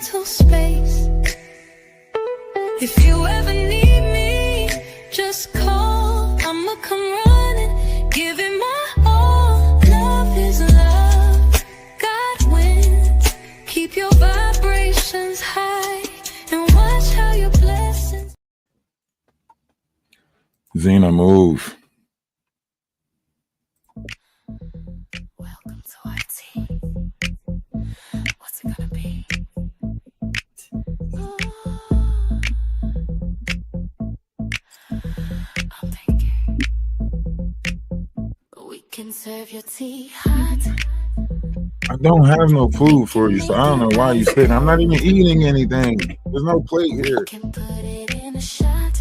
mental space. If you ever need me, just call. I'ma come running, give it my all. Love is love, God wins. Keep your vibrations high and watch how your blessings. Zena, move. Welcome to our tea. What's it gonna be? I'm thinking we can serve your tea hot. I don't have no food for you, so I don't know why you sitting. I'm not even eating anything. There's no plate here. We can put it in a shot.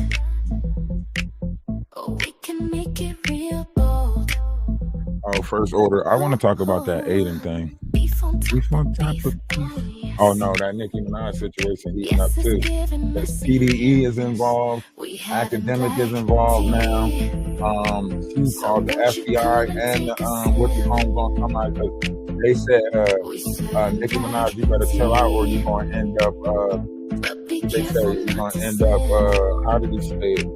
Or we can make it real bold. Oh, first order. I want to talk about that Aiden thing. Beef on top of beef. Oh no, that Nicki Minaj situation heating up too. The CDE is involved. Academic is involved now. She called the FBI and what the home gonna come out because they said Nicki Minaj, you better chill out or you're gonna end up. They say you're gonna end up. How did he say it?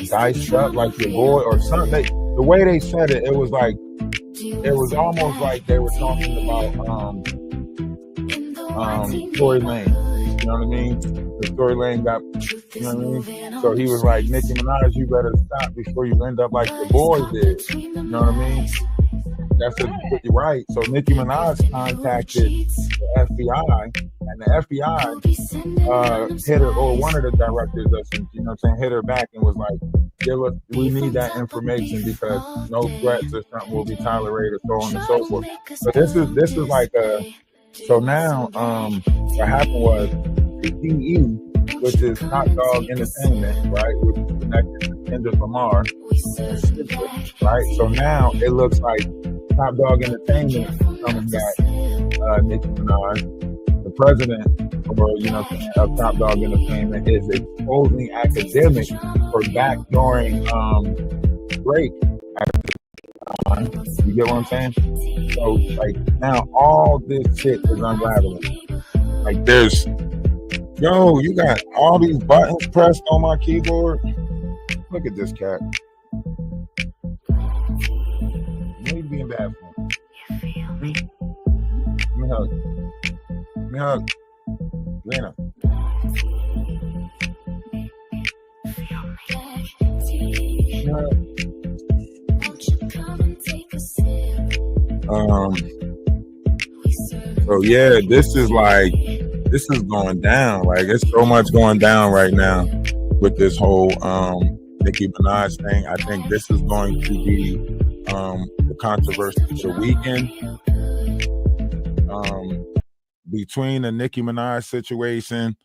Diced up like your boy or something. The way they said it, it was almost like they were talking about Tory Lanez. You know what I mean? The Tory Lanez got, you know what I mean? So he was like, Nicki Minaj, you better stop before you end up like the boys did. You know what I mean? That's exactly right. So Nicki Minaj contacted the FBI, and the FBI hit her, or one of the directors, you know what I'm saying, hit her back and was like, we need that information because no threats or something will be tolerated, so on and so forth. So this is like so now what happened was the DE, which is Hot Dog Entertainment, right, which is connected to Kendrick Lamar, right? So now it looks like Top Dog Entertainment coming back, Nicki Minaj. The president, or you know, of Top Dog Entertainment is exposing academics for backdooring Drake. You get what I'm saying? So like now all this shit is unraveling. Like there's, you got all these buttons pressed on my keyboard. Look at this cat. Maybe being bad for me. Let me hug. Let me hug. Lena. So yeah, this is going down. Like it's so much going down right now with this whole Nicki Minaj thing. I think this is going to be the controversy of the weekend. Between the Nicki Minaj situation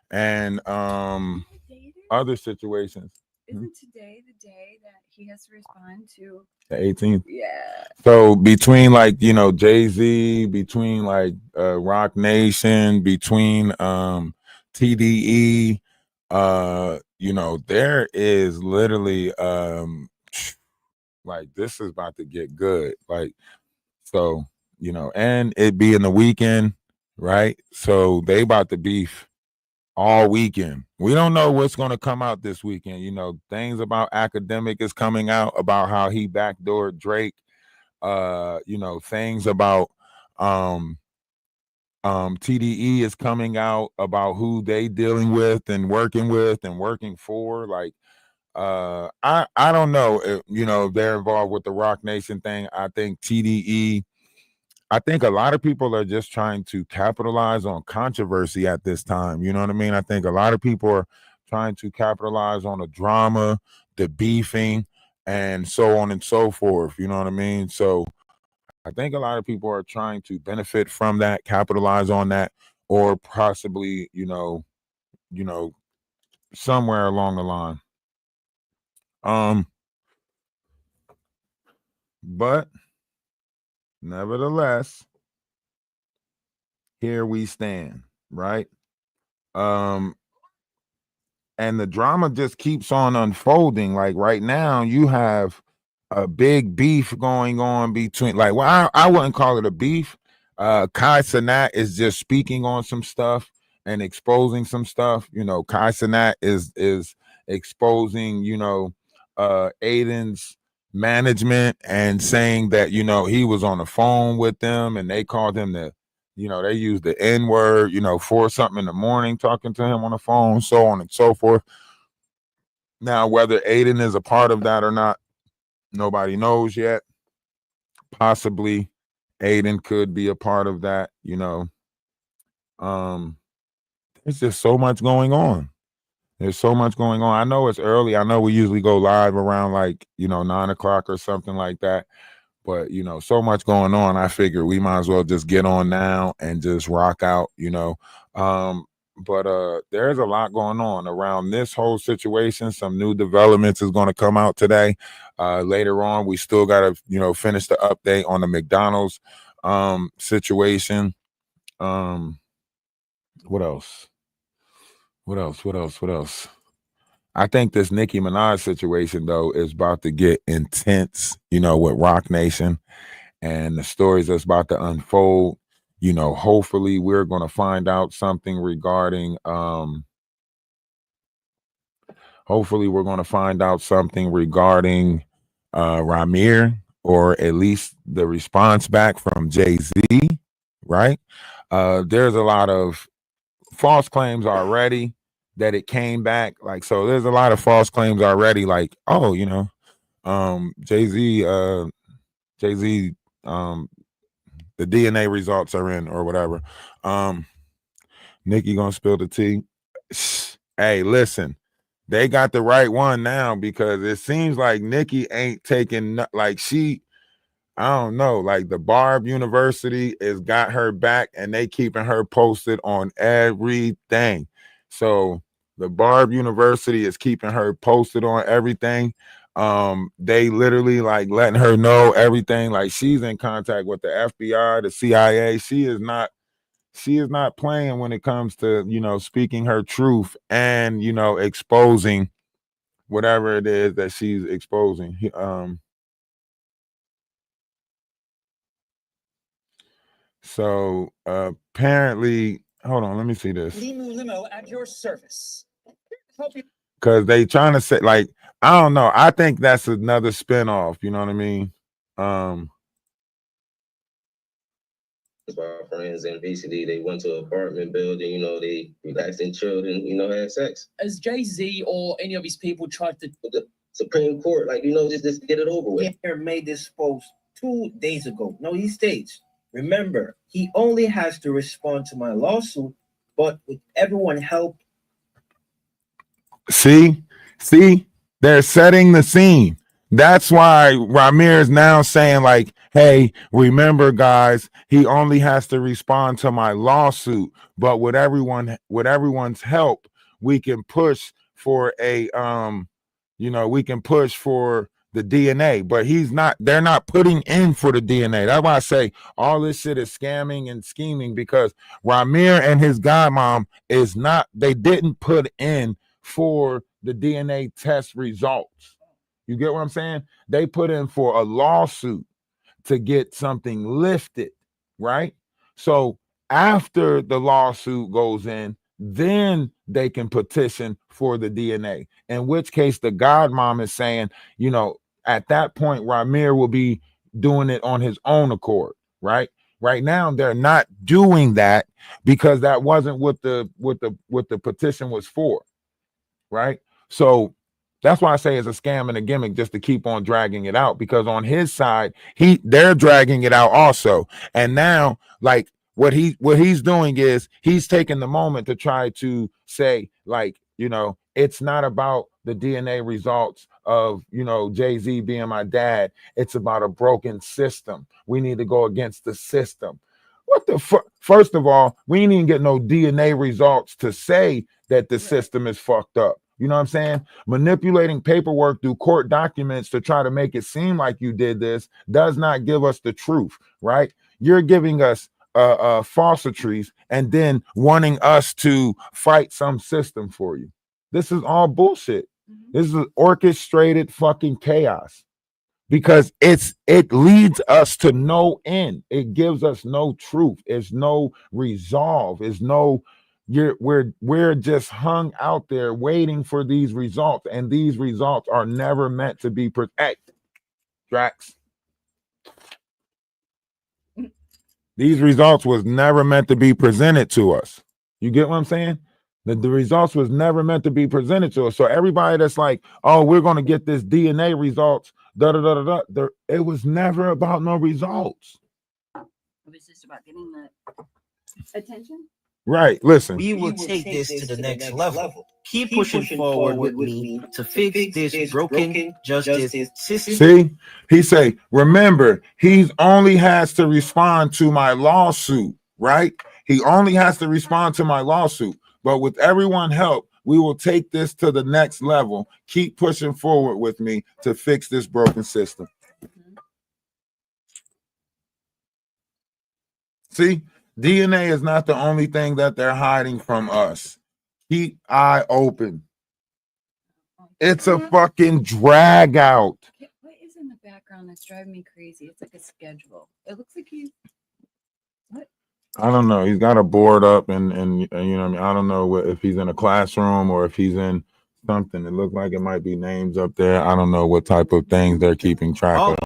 and other situations. Isn't today the day that he has to respond to? The 18th? Yeah. So between like, Jay-Z, between like Rock Nation, between TDE, there is literally like this is about to get good. Like, so, and it being the weekend, right? So they about to beef all weekend. We don't know what's going to come out this weekend. Things about Academic is coming out about how he backdoored Drake. Things about TDE is coming out about who they dealing with and working for. Like, I don't know if, they're involved with the Rock Nation thing. I think TDE, I think a lot of people are just trying to capitalize on controversy at this time. You know what I mean? I think a lot of people are trying to capitalize on the drama, the beefing, and so on and so forth. You know what I mean? So I think a lot of people are trying to benefit from that, capitalize on that, or possibly, somewhere along the line. But nevertheless, here we stand, right? And the drama just keeps on unfolding. Like right now, you have a big beef going on between, like, well, I wouldn't call it a beef. Kai Cenat is just speaking on some stuff and exposing some stuff. You know, Kai Cenat is exposing, you know, Aiden's management and saying that, you know, he was on the phone with them and they called him the, you know, they used the N word, you know, 4 something in the morning, talking to him on the phone, so on and so forth. Now, whether Aiden is a part of that or not, nobody knows yet. Possibly Aiden could be a part of that, you know. There's just so much going on. There's so much going on. I know it's early. I know we usually go live around like, you know, 9 o'clock or something like that. But, you know, so much going on. I figure we might as well just get on now and just rock out, you know. But there's a lot going on around this whole situation. Some new developments is going to come out today. Later on, we still got to, you know, finish the update on the McDonald's situation. What else? What else? I think this Nicki Minaj situation, though, is about to get intense, you know, with Rock Nation and the stories that's about to unfold. You know, hopefully we're going to find out something regarding, Ramir, or at least the response back from Jay-Z, right? There's a lot of false claims already that it came back. Like, so there's a lot of false claims already, like, oh, you know, Jay-Z, the DNA results are in or whatever. Nikki gonna spill the tea. Hey, listen, they got the right one now, because it seems like Nikki ain't taking, like, I don't know, like the Barb University has got her back and they keeping her posted on everything. So the Barb University is keeping her posted on everything. They literally like letting her know everything. Like, she's in contact with the FBI, the CIA. She is not playing when it comes to, you know, speaking her truth and, you know, exposing whatever it is that she's exposing. So apparently, hold on, let me see this. Limo at your service. Because they trying to say, like, I don't know. I think that's another spinoff. You know what I mean? My friends, and basically they went to an apartment building, you know, they relaxed and chilled and, you know, had sex. Has Jay-Z or any of his people tried to... The Supreme Court, like, you know, just get it over with. He made this post 2 days ago. No, he states, remember, he only has to respond to my lawsuit, but with everyone help. See, they're setting the scene. That's why Ramir is now saying, like, hey, remember, guys, he only has to respond to my lawsuit, but with everyone's help, we can push for a we can push for the DNA. But they're not putting in for the DNA. That's why I say all this shit is scamming and scheming, because Ramir and his godmom they didn't put in for the DNA test results. You get what I'm saying? They put in for a lawsuit to get something lifted, right? So after the lawsuit goes in, then they can petition for the DNA, in which case the godmom is saying, you know, at that point, Ramir will be doing it on his own accord, right? Right now, they're not doing that because that wasn't what the petition was for, right? So that's why I say it's a scam and a gimmick, just to keep on dragging it out, because on his side, they're dragging it out also. And now, like, what he's doing is he's taking the moment to try to say, like, you know, it's not about the DNA results of, you know, Jay-Z being my dad. It's about a broken system. We need to go against the system. What the fuck? First of all, we ain't even get no DNA results to say that the system is fucked up. You know what I'm saying? Manipulating paperwork through court documents to try to make it seem like you did this does not give us the truth, right? You're giving us falsitries and then wanting us to fight some system for you. This is all bullshit. This is orchestrated fucking chaos. because it leads us to no end. It gives us no truth. It's no resolve. It's no we're just hung out there waiting for these results, and these results are never meant to be protected. Drax. These results was never meant to be presented to us. You get what I'm saying? The results was never meant to be presented to us. So everybody that's like, oh, we're going to get this DNA results, it was never about no results. It was just about getting the attention. Right. Listen. We will take this to the next level. Keep pushing forward with me to fix this broken justice system. See, he say, remember, he only has to respond to my lawsuit, right? He only has to respond to my lawsuit. But with everyone help, we will take this to the next level. Keep pushing forward with me to fix this broken system. See, DNA is not the only thing that they're hiding from us. Keep eye open. It's a fucking drag out. What is in the background that's driving me crazy? It's like a schedule. It looks like he's what? I don't know. He's got a board up, and you know what I mean. I don't know if he's in a classroom or if he's in something. It looks like it might be names up there. I don't know what type of things they're keeping track of.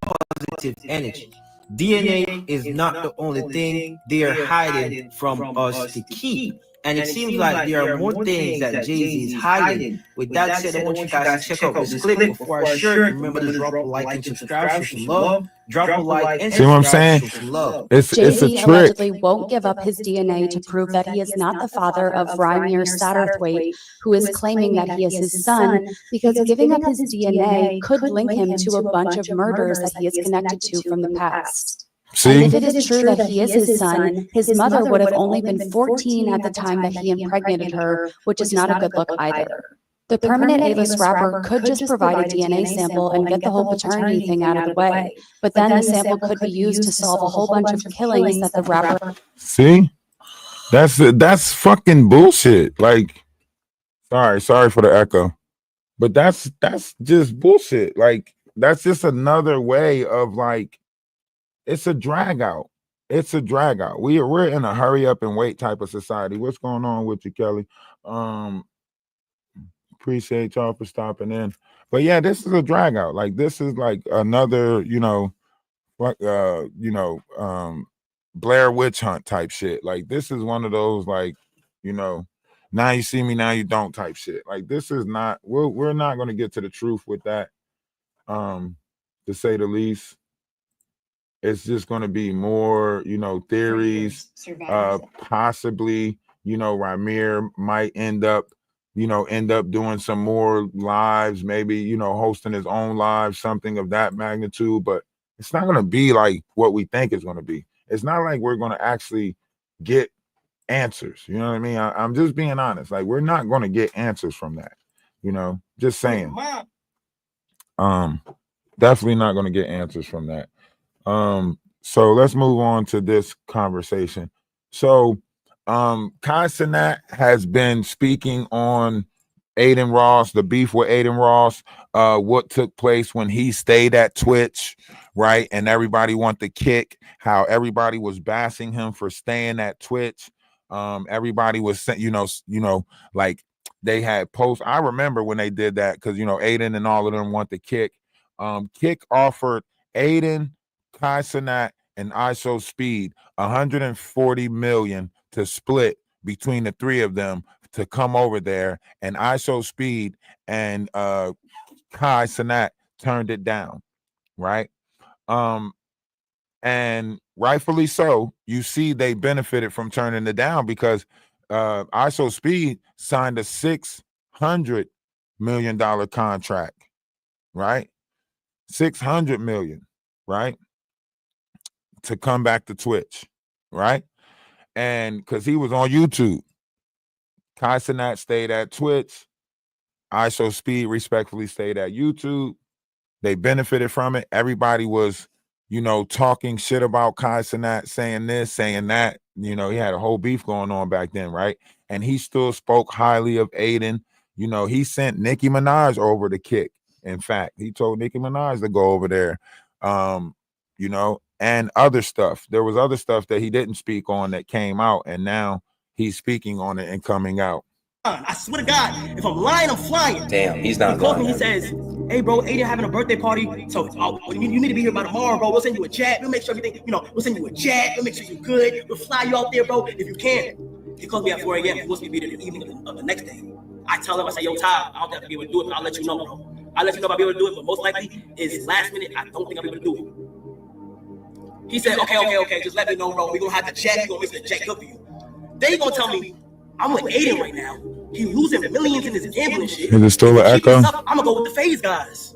Positive energy. DNA is not the only thing they are hiding from us to keep. And it seems like there are more things that Jay-Z is hiding. With that said, I want you guys to check out this clip before I share it. Remember to drop a like and subscribe, show some love. Drop a like and see what I'm saying? show some love. It's a Jay-Z trick. allegedly won't give up his DNA to prove that he is not the father of Rymir Satterthwaite, who is claiming that he is his son, because giving up his DNA could link him to a bunch of murders that he is connected to from the past. See? And if it is true that he is his son, his mother would have only been 14 at the time that he impregnated her, which is not a good look either. The permanent A-list rapper could just provide a DNA sample and get the whole paternity thing out of the way, but then the sample could be used to solve a whole bunch of killings that the rapper... See? That's fucking bullshit. Like, sorry for the echo. But that's just bullshit. Like, that's just another way of like, it's a drag out. It's a drag out. We're in a hurry up and wait type of society. What's going on with you, Kelly? Appreciate y'all for stopping in. But yeah, this is a drag out. Like, this is like another, Blair Witch Hunt type shit. Like, this is one of those, like, now you see me, now you don't type shit. Like, this is not, we're not going to get to the truth with that, to say the least. It's just going to be more, theories. Possibly, Rymir might end up doing some more lives, maybe, hosting his own live, something of that magnitude. But it's not going to be like what we think it's going to be. It's not like we're going to actually get answers. You know what I mean? I'm just being honest. Like, we're not going to get answers from that. Just saying. Definitely not going to get answers from that. So let's move on to this conversation. So Kai Cenat has been speaking on AdinRoss, the beef with AdinRoss, what took place when he stayed at Twitch, right? And everybody wanted to kick, how everybody was bashing him for staying at Twitch. Everybody was, like they had posts. I remember when they did that because, Aiden and all of them want to kick. Kick offered Aiden, Kai Cenat, and ISO Speed $140 million to split between the three of them to come over there, and ISO Speed and Kai Cenat turned it down, right? And rightfully so. You see, they benefited from turning it down because ISO Speed signed a $600 million contract, right? $600 million, right? To come back to Twitch, right? And because he was on YouTube. Kai Cenat stayed at Twitch. ISO Speed respectfully stayed at YouTube. They benefited from it. Everybody was, talking shit about Kai Cenat, saying this, saying that. He had a whole beef going on back then, right? And he still spoke highly of Aiden. He sent Nicki Minaj over to kick. In fact, he told Nicki Minaj to go over there, you know, and other stuff. There was other stuff that he didn't speak on that came out, and now he's speaking on it and coming out. I swear to God, if I'm lying, I'm flying. Damn, he's not He calls me, lying. he says, hey, bro, Aiden having a birthday party, so you need to be here by tomorrow, bro. We'll send you a jet. We'll make sure everything, we'll send you a jet. We'll make sure you're good. We'll fly you out there, bro, if you can. He calls me at 4 a.m. He wants me to be there the evening of the next day. I tell him, I say, yo, Ty, I don't have to be able to do it, but I'll let you know, bro. I'll let you know if I'll be able to do it, but most likely, it's last minute. I don't think I'll be able to do it. He said, okay, just let me know, bro. We're going to have the jet. We're going to make the jet good for you. Then he's going to tell me, I'm with Aiden right now. He losing millions in his gambling shit. Is it still an echo? I'm going to go with the FaZe guys.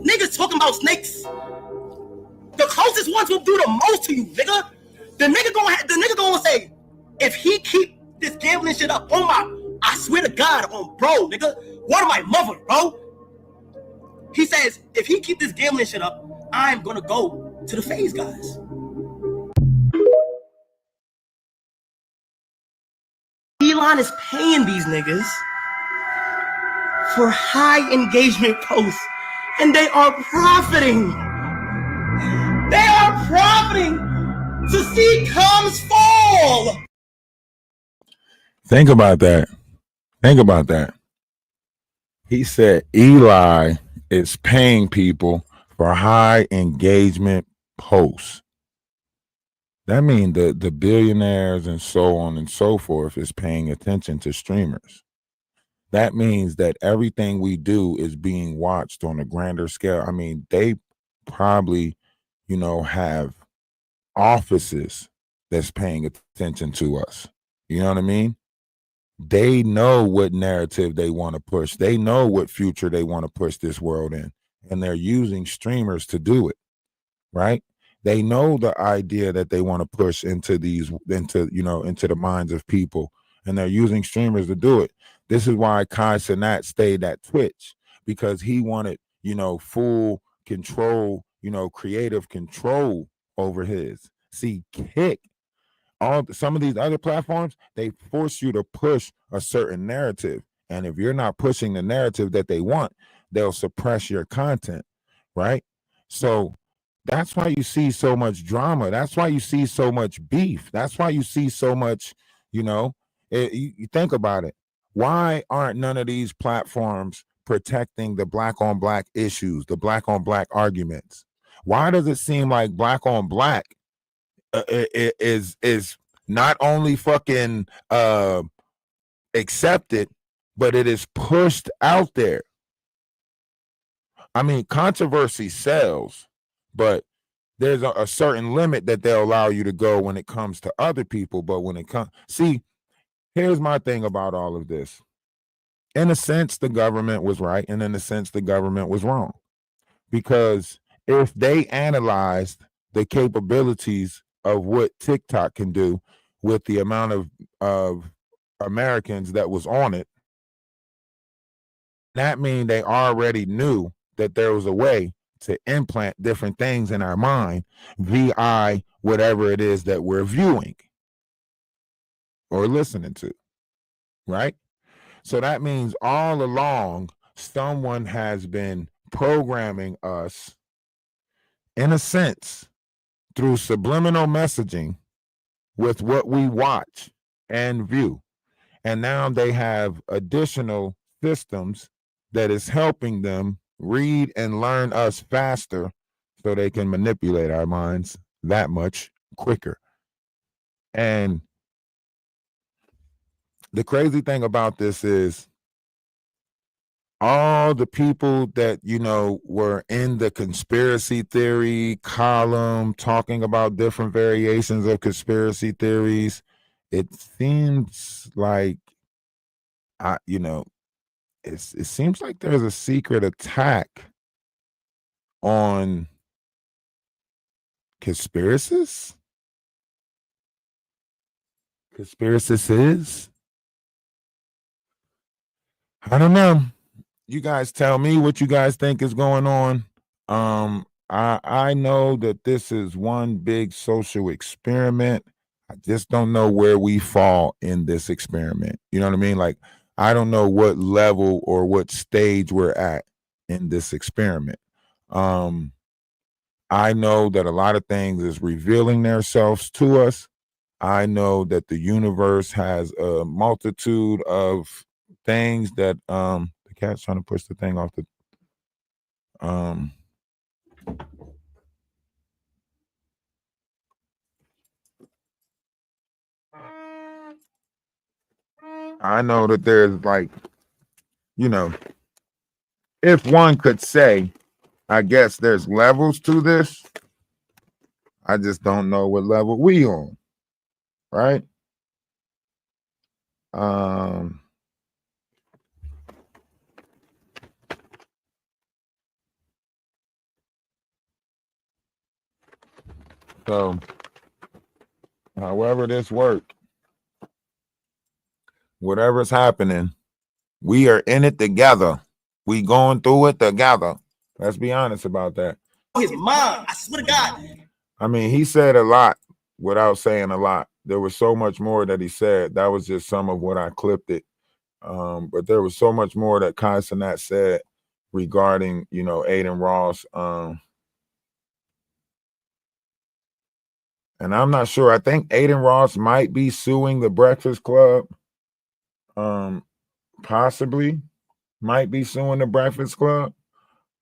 Niggas talking about snakes. The closest ones will do the most to you, nigga. The nigga gonna say, if he keep this gambling shit up I swear to God, on bro, nigga, what my mother, bro? He says, if he keep this gambling shit up, I'm gonna go to the FaZe guys. Elon is paying these niggas for high engagement posts, and they are profiting. They are profiting to see comes fall. Think about that. Think about that. He said Eli is paying people for high engagement posts. That means the billionaires and so on and so forth is paying attention to streamers. That means that everything we do is being watched on a grander scale. I mean, they probably, have offices that's paying attention to us. You know what I mean? They know what narrative they want to push. They know what future they want to push this world in. And they're using streamers to do it, right? They know the idea that they want to push into the minds of people. And they're using streamers to do it. This is why Kai Cenat stayed at Twitch, because he wanted, full control, creative control over his. See, Kick, some of these other platforms, they force you to push a certain narrative. And if you're not pushing the narrative that they want, they'll suppress your content, right? So that's why you see so much drama. That's why you see so much beef. That's why you see so much, you think about it. Why aren't none of these platforms protecting the black on black issues, the black on black arguments? Why does it seem like black on black is not only fucking accepted, but it is pushed out there? I mean, controversy sells, but there's a certain limit that they'll allow you to go when it comes to other people. But when it comes, see, here's my thing about all of this. In a sense, the government was right, and in a sense, the government was wrong. Because if they analyzed the capabilities of what TikTok can do with the amount of Americans that was on it, that means they already knew that there was a way to implant different things in our mind via whatever it is that we're viewing or listening to, right? So that means all along, someone has been programming us, in a sense, through subliminal messaging with what we watch and view. And now they have additional systems that is helping them read and learn us faster so they can manipulate our minds that much quicker. And the crazy thing about this is all the people that, were in the conspiracy theory column talking about different variations of conspiracy theories, it seems like, it seems like there's a secret attack on conspiracists. Conspiracists? I don't know. You guys tell me what you guys think is going on. I know that this is one big social experiment. I just don't know where we fall in this experiment. You know what I mean? Like, I don't know what level or what stage we're at in this experiment. I know that a lot of things is revealing themselves to us. I know that the universe has a multitude of things that the cat's trying to push the thing off the I know that there's like, you know, if one could say, I guess there's levels to this. I just don't know what level we on, right? So however this worked, whatever's happening, we are in it together. We going through it together. Let's be honest about that. His mom, I swear to God. I mean, he said a lot without saying a lot. There was so much more that he said. That was just some of what I clipped it. But there was so much more that Kai Cenat said regarding, you know, AdinRoss. And I'm not sure. I think AdinRoss might be suing the Breakfast Club. Possibly might be suing the Breakfast Club.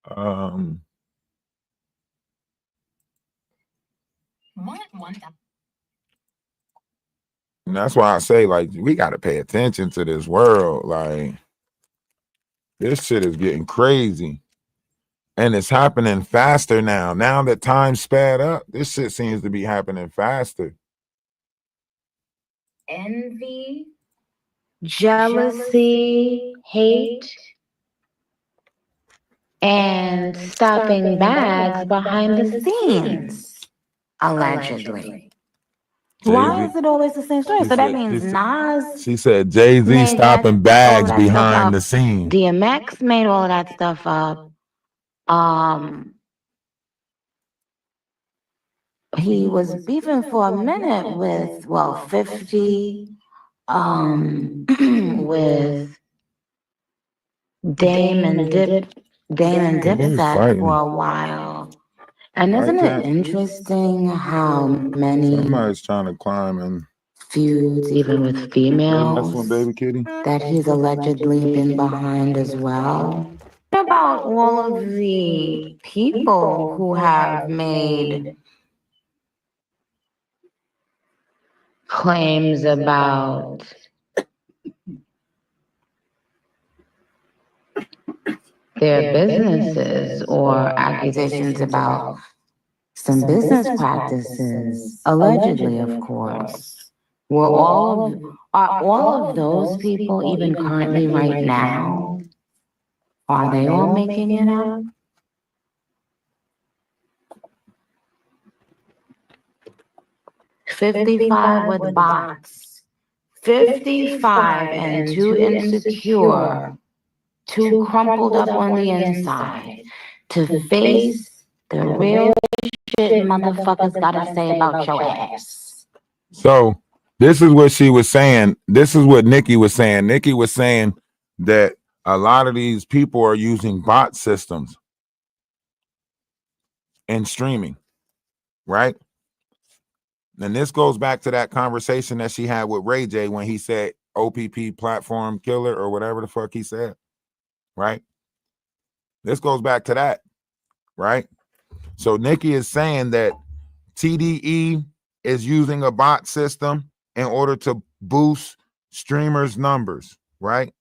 And that's why I say, like, we got to pay attention to this world. Like, this shit is getting crazy. And it's happening faster now. Now that time's sped up, this shit seems to be happening faster. Envy, jealousy, hate, and stopping bags behind the scenes, allegedly. Why is it always the same story? So that means Nas. She said Jay-Z stopping bags behind the scenes. DMX made all of that stuff up. He was beefing for a minute with 50, with Dame and Dipset for a while. And isn't it interesting how many somebody's trying to climb and feuds, even with females, baby kitty, that he's allegedly been behind as well? About all of the people who have made claims about their businesses or accusations about some business practices, allegedly, of course. Are all of those people even currently right now? Are they all making it up? $55 with bots, 55 and too insecure, too crumpled up on the inside to face the real shit motherfuckers gotta say about your ass. So this is what she was saying. This is what Nikki was saying. Nikki was saying that a lot of these people are using bot systems in streaming, right? And this goes back to that conversation that she had with Ray J when he said OPP platform killer or whatever the fuck he said, right? This goes back to that, right? So Nikki is saying that TDE is using a bot system in order to boost streamers' numbers, right?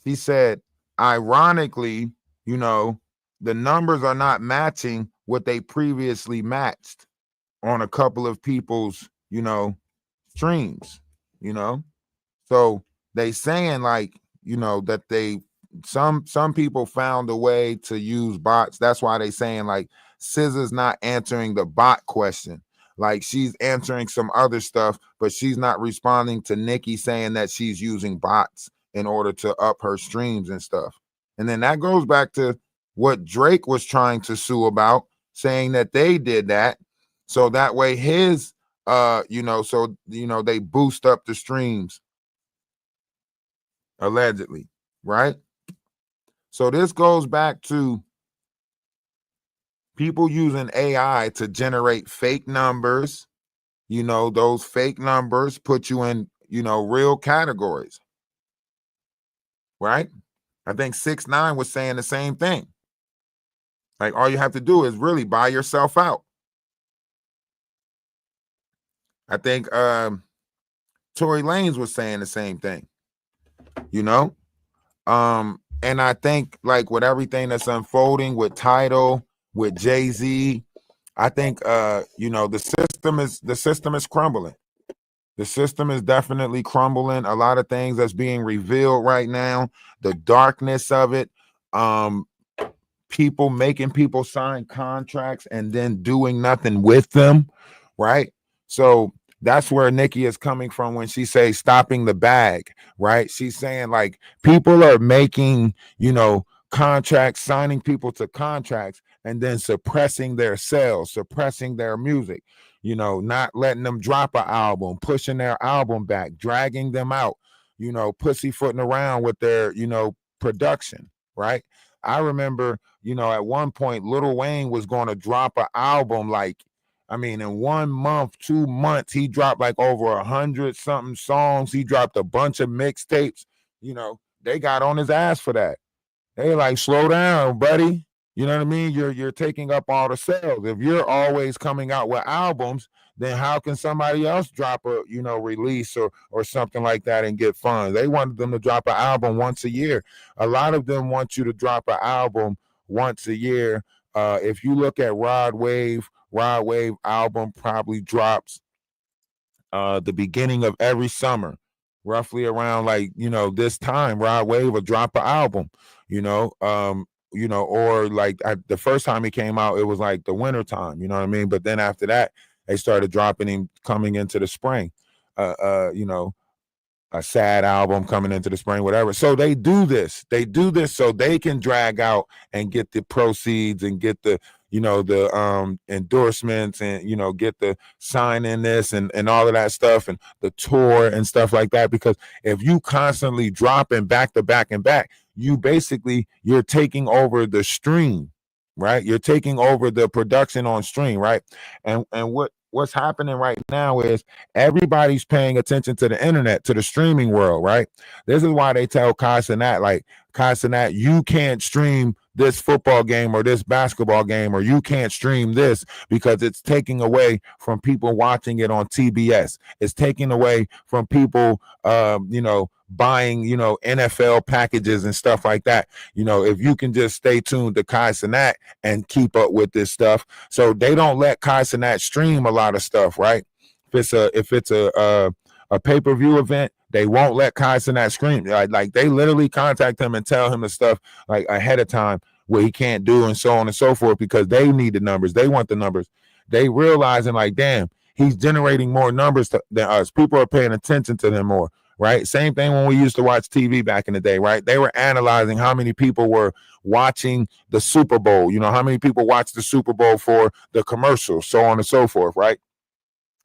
She said, ironically, you know, the numbers are not matching what they previously matched on a couple of people's, you know, streams, you know. So they saying like, you know, that they some people found a way to use bots. That's why they saying like SZA's not answering the bot question. Like she's answering some other stuff, but she's not responding to Nikki saying that she's using bots in order to up her streams and stuff. And then that goes back to what Drake was trying to sue about, saying that they did that. So that way his you know, so you know, they boost up the streams. allegedly, right? So this goes back to people using AI to generate fake numbers. You know, those fake numbers put you in, you know, real categories, right? I think 6ix9ine was saying the same thing. Like, all you have to do is really buy yourself out. I think Tory Lanez was saying the same thing, you know? And I think, like, with everything that's unfolding with Tidal, with Jay-Z, I think you know, the system is crumbling. The system is definitely crumbling. A lot of things that's being revealed right now, the darkness of it, people making people sign contracts and then doing nothing with them, right? So that's where Nikki is coming from when she says stopping the bag, right? She's saying, like, people are making, you know, contracts, signing people to contracts, and then suppressing their sales, suppressing their music, you know, not letting them drop an album, pushing their album back, dragging them out, you know, pussyfooting around with their, you know, production, right? I remember, you know, at one point, Lil Wayne was going to drop an album, like, I mean, in 1 month, 2 months, he dropped like over 100 something songs. He dropped a bunch of mixtapes. You know, they got on his ass for that. They like, slow down, buddy. You know what I mean? You're taking up all the sales. If you're always coming out with albums, then how can somebody else drop a, you know, release or something like that and get funds? They wanted them to drop an album once a year. A lot of them want you to drop an album once a year. If you look at Rod Wave album probably drops the beginning of every summer, roughly around, like, you know, this time. Rod Wave will drop an album, you know, or like the first time he came out, it was like the winter time, you know what I mean? But then after that, they started dropping him coming into the spring, you know, a sad album coming into the spring, whatever. So they do this so they can drag out and get the proceeds and get the, you know, the endorsements and, you know, get the sign in this and all of that stuff and the tour and stuff like that. Because if you constantly dropping back to back and back, you're taking over the stream, right? You're taking over the production on stream, right? And what's happening right now is everybody's paying attention to the internet, to the streaming world, right? This is why they tell Kai Cenat, like, Kai Cenat, you can't stream this football game or this basketball game, or you can't stream this because it's taking away from people watching it on TBS. It's taking away from people, you know, buying, you know, NFL packages and stuff like that. You know, if you can just stay tuned to Kai Cenat and keep up with this stuff. So they don't let Kai Cenat stream a lot of stuff, right? If it's a pay-per-view event, they won't let Kai Cenat stream. Like they literally contact him and tell him the stuff like ahead of time what he can't do and so on and so forth, because they need the numbers. They want the numbers. They realizing, like, damn, he's generating more numbers than us. People are paying attention to him more, right? Same thing when we used to watch TV back in the day, right? They were analyzing how many people were watching the Super Bowl, you know, how many people watched the Super Bowl for the commercials, so on and so forth, right?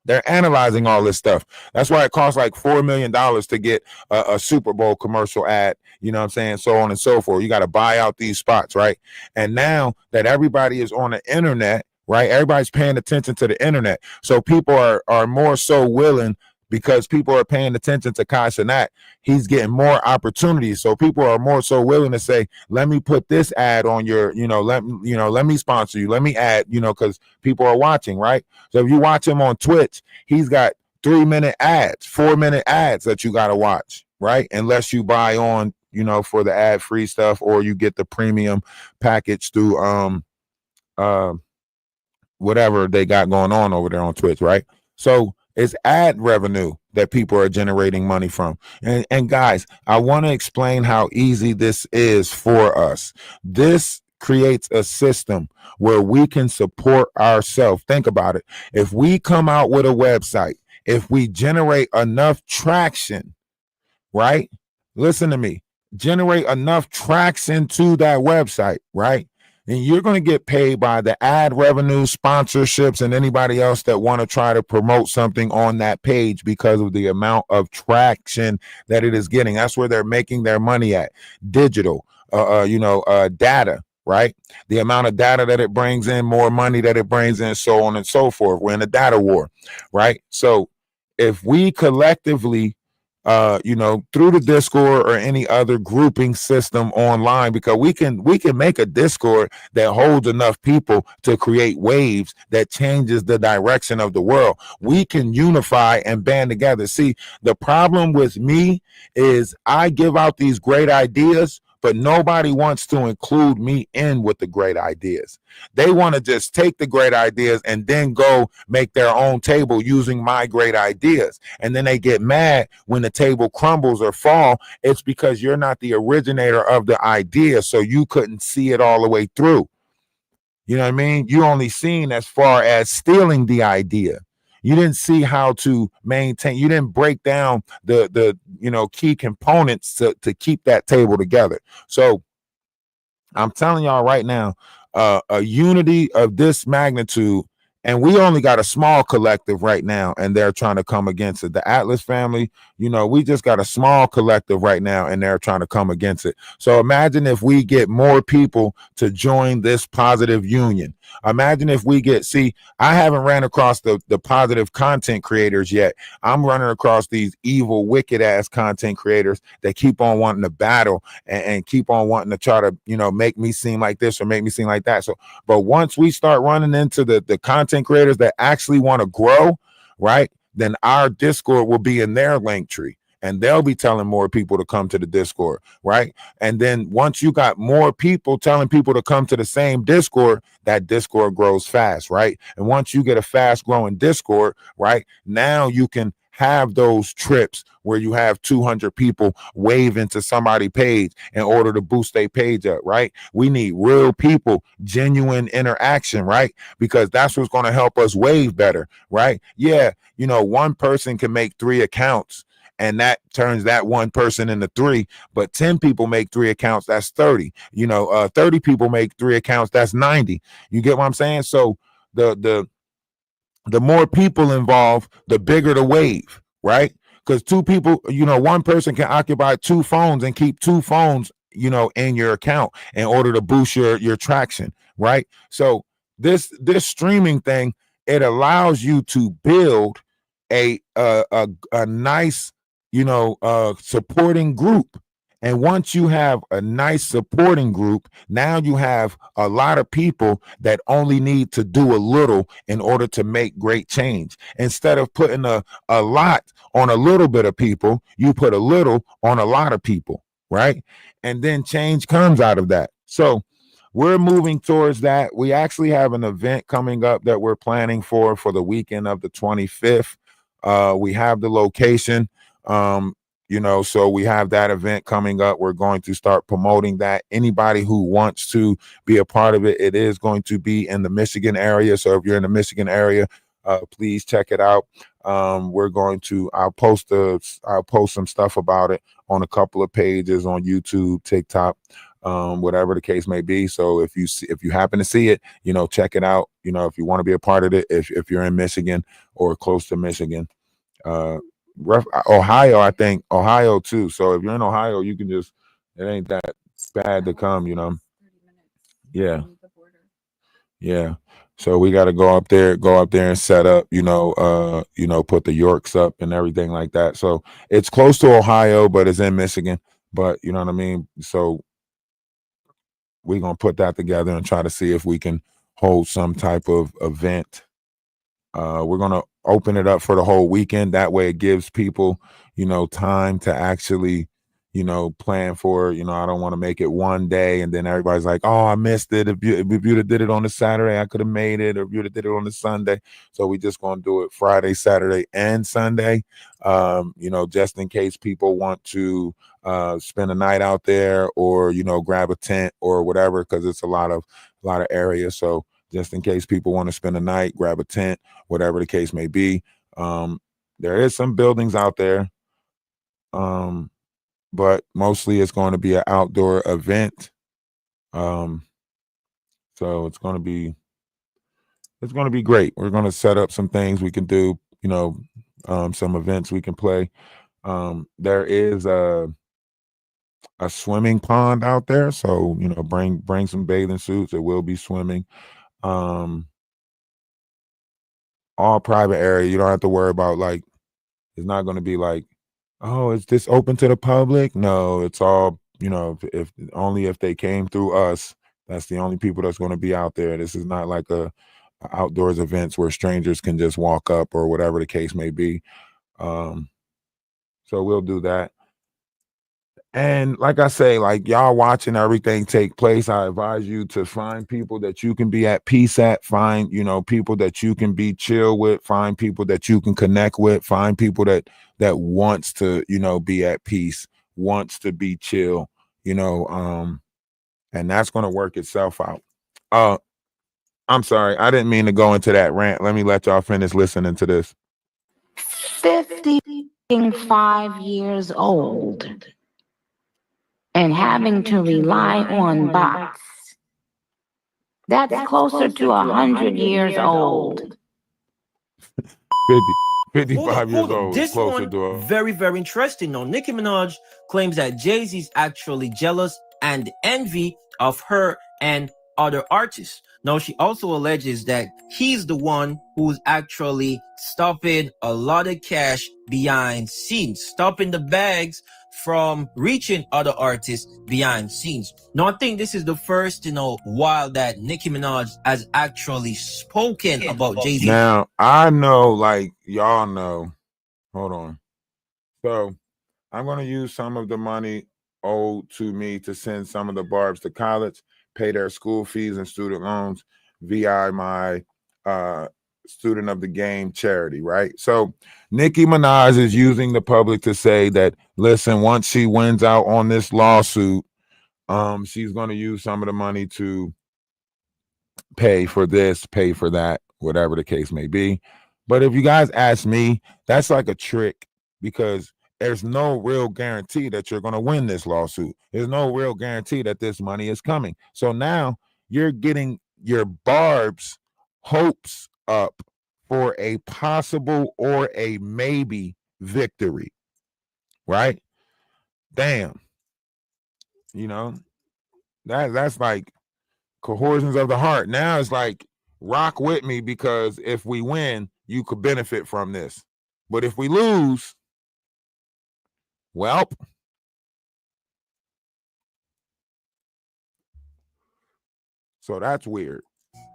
They're analyzing all this stuff. That's why it costs like $4 million to get a Super Bowl commercial ad, you know what I'm saying? So on and so forth. You got to buy out these spots, right? And now that everybody is on the internet, right? Everybody's paying attention to the internet. So people are more so willing, because people are paying attention to Kai Cenat, he's getting more opportunities. So people are more so willing to say, let me put this ad on your, let me sponsor you. Let me add, because people are watching, right? So if you watch him on Twitch, he's got 3-minute ads, 4-minute ads that you got to watch, right? Unless you buy on, for the ad free stuff, or you get the premium package through, whatever they got going on over there on Twitch, right? So it's ad revenue that people are generating money from. And guys, I want to explain how easy this is for us. This creates a system where we can support ourselves. Think about it. If we come out with a website, if we generate enough traction, right? Listen to me. Generate enough traction to that website, right? and you're going to get paid by the ad revenue, sponsorships, and anybody else that want to try to promote something on that page because of the amount of traction that it is getting. That's where they're making their money at. Digital, data, right? The amount of data that it brings in, more money that it brings in, so on and so forth. We're in a data war, right? So if we collectively through the Discord or any other grouping system online, because we can make a Discord that holds enough people to create waves that changes the direction of the world. We can unify and band together. See, the problem with me is I give out these great ideas, but nobody wants to include me in with the great ideas. They want to just take the great ideas and then go make their own table using my great ideas. And then they get mad when the table crumbles or fall. It's because you're not the originator of the idea, so you couldn't see it all the way through. You know what I mean? You only seen as far as stealing the idea. You didn't see how to maintain. You didn't break down the key components to keep that table together. So I'm telling y'all right now, a unity of this magnitude, and we only got a small collective right now, and they're trying to come against it. The Atlas family, we just got a small collective right now, and they're trying to come against it. So imagine if we get more people to join this positive union. Imagine if we I haven't ran across the positive content creators yet. I'm running across these evil, wicked ass content creators that keep on wanting to battle and keep on wanting to try to, make me seem like this or make me seem like that. So, but once we start running into the content creators that actually want to grow, right, then our Discord will be in their link tree. And they'll be telling more people to come to the Discord, right? And then once you got more people telling people to come to the same Discord, that Discord grows fast, right? And once you get a fast growing Discord, right, now you can have those trips where you have 200 people wave into somebody's page in order to boost their page up, right? We need real people, genuine interaction, right? Because that's what's going to help us wave better, right? Yeah, one person can make 3 accounts, and that turns that one person into 3, but 10 people make 3 accounts, that's 30. 30 people make 3 accounts, that's 90. You get what I'm saying? So the more people involved, the bigger the wave, right? Because 2 people, one person can occupy 2 phones and keep 2 phones, in your account in order to boost your traction, right? So this streaming thing, it allows you to build a nice, supporting group. And once you have a nice supporting group, now you have a lot of people that only need to do a little in order to make great change. Instead of putting a lot on a little bit of people, you put a little on a lot of people, right? And then change comes out of that. So we're moving towards that. We actually have an event coming up that we're planning for the weekend of the 25th. We have the location. So we have that event coming up. We're going to start promoting that. Anybody who wants to be a part of it, it is going to be in the Michigan area. So if you're in the Michigan area, please check it out. I'll post some stuff about it on a couple of pages on YouTube, TikTok, whatever the case may be. So if you happen to see it, check it out. If you want to be a part of it, if you're in Michigan or close to Michigan, Ohio, I think Ohio too. So if you're in Ohio, you can it ain't that bad to come, Yeah. Yeah. So we got to go up there and set up, put the Yorks up and everything like that. So it's close to Ohio, but it's in Michigan. But you know what I mean? So we're going to put that together and try to see if we can hold some type of event. We're going to open it up for the whole weekend. That way it gives people, time to actually, plan for, I don't want to make it one day and then everybody's like, oh, I missed it. If you'd have did it on the Saturday, I could have made it, or if you'd have did it on the Sunday. So we just going to do it Friday, Saturday, and Sunday, just in case people want to spend a night out there or, grab a tent or whatever, because it's a lot of areas. So just in case people want to spend a night, grab a tent, whatever the case may be. There is some buildings out there, but mostly it's going to be an outdoor event. So it's gonna be great. We're gonna set up some things we can do, some events we can play. There is a swimming pond out there, so bring some bathing suits. It will be swimming. All private area. You don't have to worry about like it's not going to be like, oh, is this open to the public? No, it's all if only if they came through us. That's the only people that's going to be out there. This is not like a outdoors events where strangers can just walk up or whatever the case may be. So we'll do that. And like I say, like y'all watching everything take place, I advise you to find people that you can be at peace at, find, people that you can be chill with, find people that you can connect with, find people that wants to, be at peace, wants to be chill, and that's going to work itself out. I'm sorry, I didn't mean to go into that rant. Let me let y'all finish listening to this. 55 years old and having to rely on bots. That's closer to 100 years old. 55 years old. This closer one, to very, very interesting. Now, Nicki Minaj claims that Jay-Z is actually jealous and envy of her and other artists. Now, she also alleges that he's the one who's actually stopping a lot of cash behind scenes, stopping the bags from reaching other artists behind scenes. Now, I think this is the first, while that Nicki Minaj has actually spoken about Jay-Z. Now, I know, like y'all know, hold on. So I'm going to use some of the money owed to me to send some of the Barbs to college, pay their school fees and student loans via my Student of the Game charity, right? So Nicki Minaj is using the public to say that, listen, once she wins out on this lawsuit, she's going to use some of the money to pay for this, pay for that, whatever the case may be. But if you guys ask me, that's like a trick because there's no real guarantee that you're going to win this lawsuit. There's no real guarantee that this money is coming. So now you're getting your Barb's hopes up for a possible or a maybe victory, right? Damn. That's like cohortions of the heart. Now it's like rock with me because if we win, you could benefit from this. But if we lose, well, so that's weird.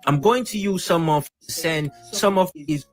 I'm going to use some of these.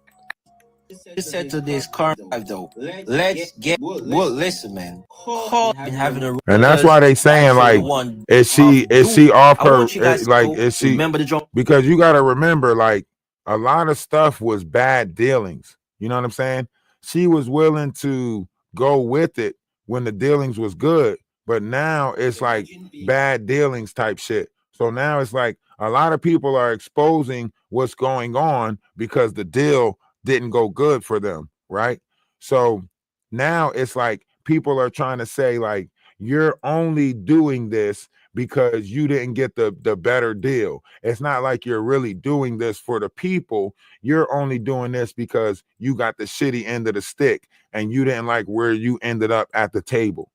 Said to this carnival though. Listen, man. Call and having a and that's why they saying like, is she off her like is she remember the drum because you got to remember like a lot of stuff was bad dealings. You know what I'm saying? She was willing to go with it when the dealings was good, but now it's like bad dealings type shit. So now it's like a lot of people are exposing what's going on because the deal didn't go good for them, right? So now it's like people are trying to say like you're only doing this because you didn't get the better deal. It's not like you're really doing this for the people. You're only doing this because you got the shitty end of the stick and you didn't like where you ended up at the table.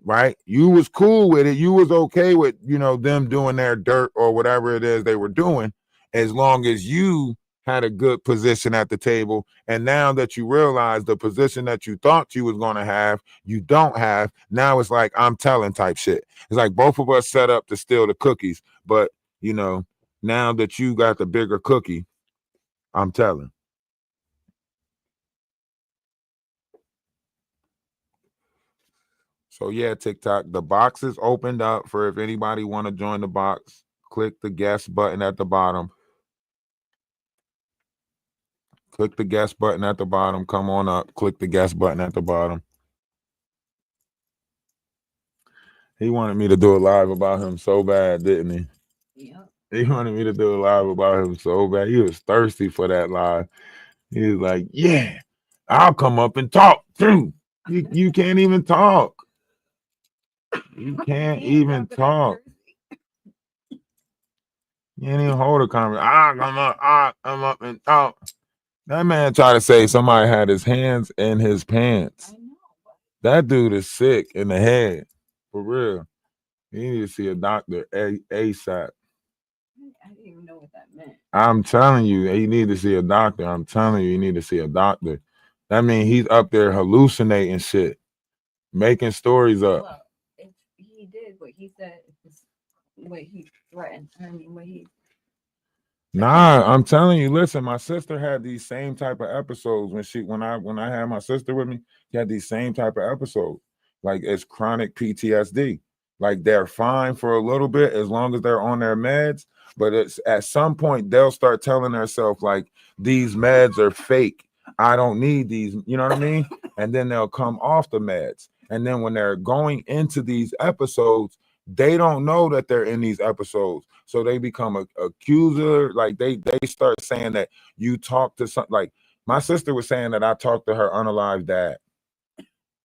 Right? You was cool with it. You was okay with, them doing their dirt or whatever it is they were doing as long as you had a good position at the table. And now that you realize the position that you thought you was going to have, you don't have. Now it's like, I'm telling type shit. It's like both of us set up to steal the cookies. But, now that you got the bigger cookie, I'm telling. So yeah, TikTok, the box is opened up for if anybody want to join the box, click the guest button at the bottom. Click the guest button at the bottom. Come on up. Click the guest button at the bottom. He wanted me to do a live about him so bad, didn't he? Yeah. He wanted me to do a live about him so bad. He was thirsty for that live. He was like, yeah, I'll come up and talk too. You can't even talk. You can't even talk. You ain't even hold a conversation. I'm up and out. That man tried to say somebody had his hands in his pants. I know. That dude is sick in the head. For real. You need to see a doctor ASAP. I didn't even know what that meant. I'm telling you, you need to see a doctor. I'm telling you, you need to see a doctor. That means he's up there hallucinating shit, making stories up. Well, if he did what he said, what he threatened, I mean, what he. Nah, I'm telling you, listen, my sister had these same type of episodes when I had my sister with me, she had these same type of episodes. Like it's chronic PTSD. Like they're fine for a little bit as long as they're on their meds, but it's at some point they'll start telling themselves like these meds are fake. I don't need these, you know what I mean? And then they'll come off the meds. And then when they're going into these episodes, they don't know that they're in these episodes, so they become a accuser. Like they start saying that you talk to some, like my sister was saying that I talked to her unalived dad,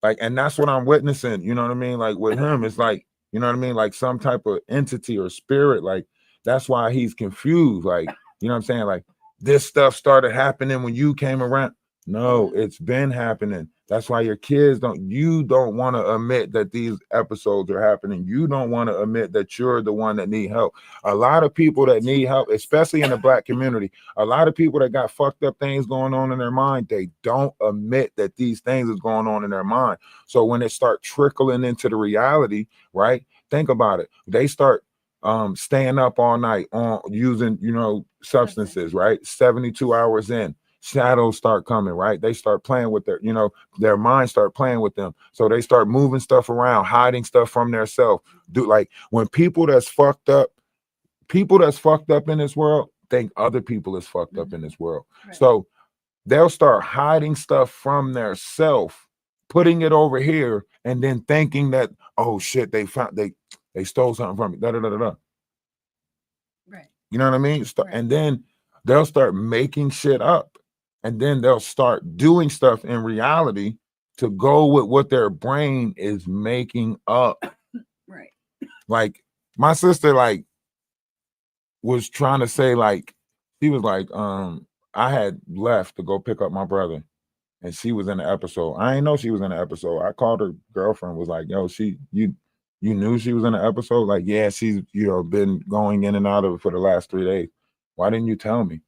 like, and that's what I'm witnessing, you know what I mean? Like with him, it's like, you know what I mean, like some type of entity or spirit. Like that's why he's confused, like, you know what I'm saying, like this stuff started happening when you came around. No, it's been happening. That's why your kids you don't want to admit that these episodes are happening. You don't want to admit that you're the one that need help. A lot of people that need help, especially in the Black community, a lot of people that got fucked up things going on in their mind, they don't admit that these things is going on in their mind. So when it start trickling into the reality, right? Think about it. They start staying up all night on using, substances, right? 72 hours in, shadows start coming, right? They start playing with their minds start playing with them. So they start moving stuff around, hiding stuff from their self. Like when people that's fucked up in this world think other people is fucked up in this world. Right. So they'll start hiding stuff from their self, putting it over here, and then thinking that, oh shit, they stole something from me. Da, da, da, da, da. Right. You know what I mean? Right. And then they'll start making shit up. And then they'll start doing stuff in reality to go with what their brain is making up. Right. Like my sister, like, was trying to say, like, she was like, I had left to go pick up my brother, and she was in the episode. I didn't know she was in the episode. I called her girlfriend, was like, yo, you knew she was in the episode? Like, yeah, she's, been going in and out of it for the last 3 days. Why didn't you tell me?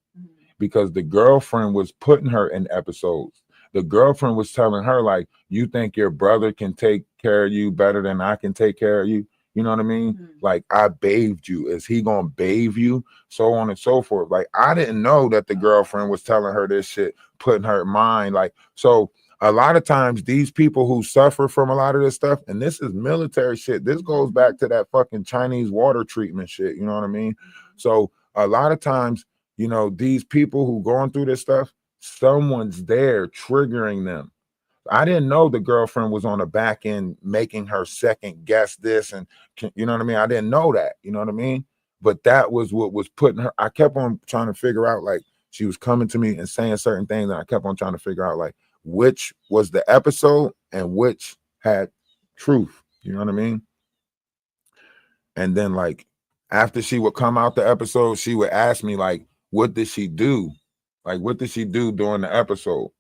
Because the girlfriend was putting her in episodes. The girlfriend was telling her, like, you think your brother can take care of you better than I can take care of you? You know what I mean? Like, I bathed you. Is he gonna bathe you? So on and so forth. Like, I didn't know that the girlfriend was telling her this shit, putting her mind. Like, so a lot of times these people who suffer from a lot of this stuff, and this is military shit. This goes back to that fucking Chinese water treatment shit. You know what I mean? So a lot of times, these people who going through this stuff, someone's there triggering them. I didn't know the girlfriend was on the back end making her second guess this, and you know what I mean? I didn't know that, you know what I mean? But that was what was putting her. I kept on trying to figure out, like, she was coming to me and saying certain things, and I kept on trying to figure out, like, which was the episode and which had truth. You know what I mean? And then, like, after she would come out the episode, she would ask me, like, what did she do? Like, what did she do during the episode?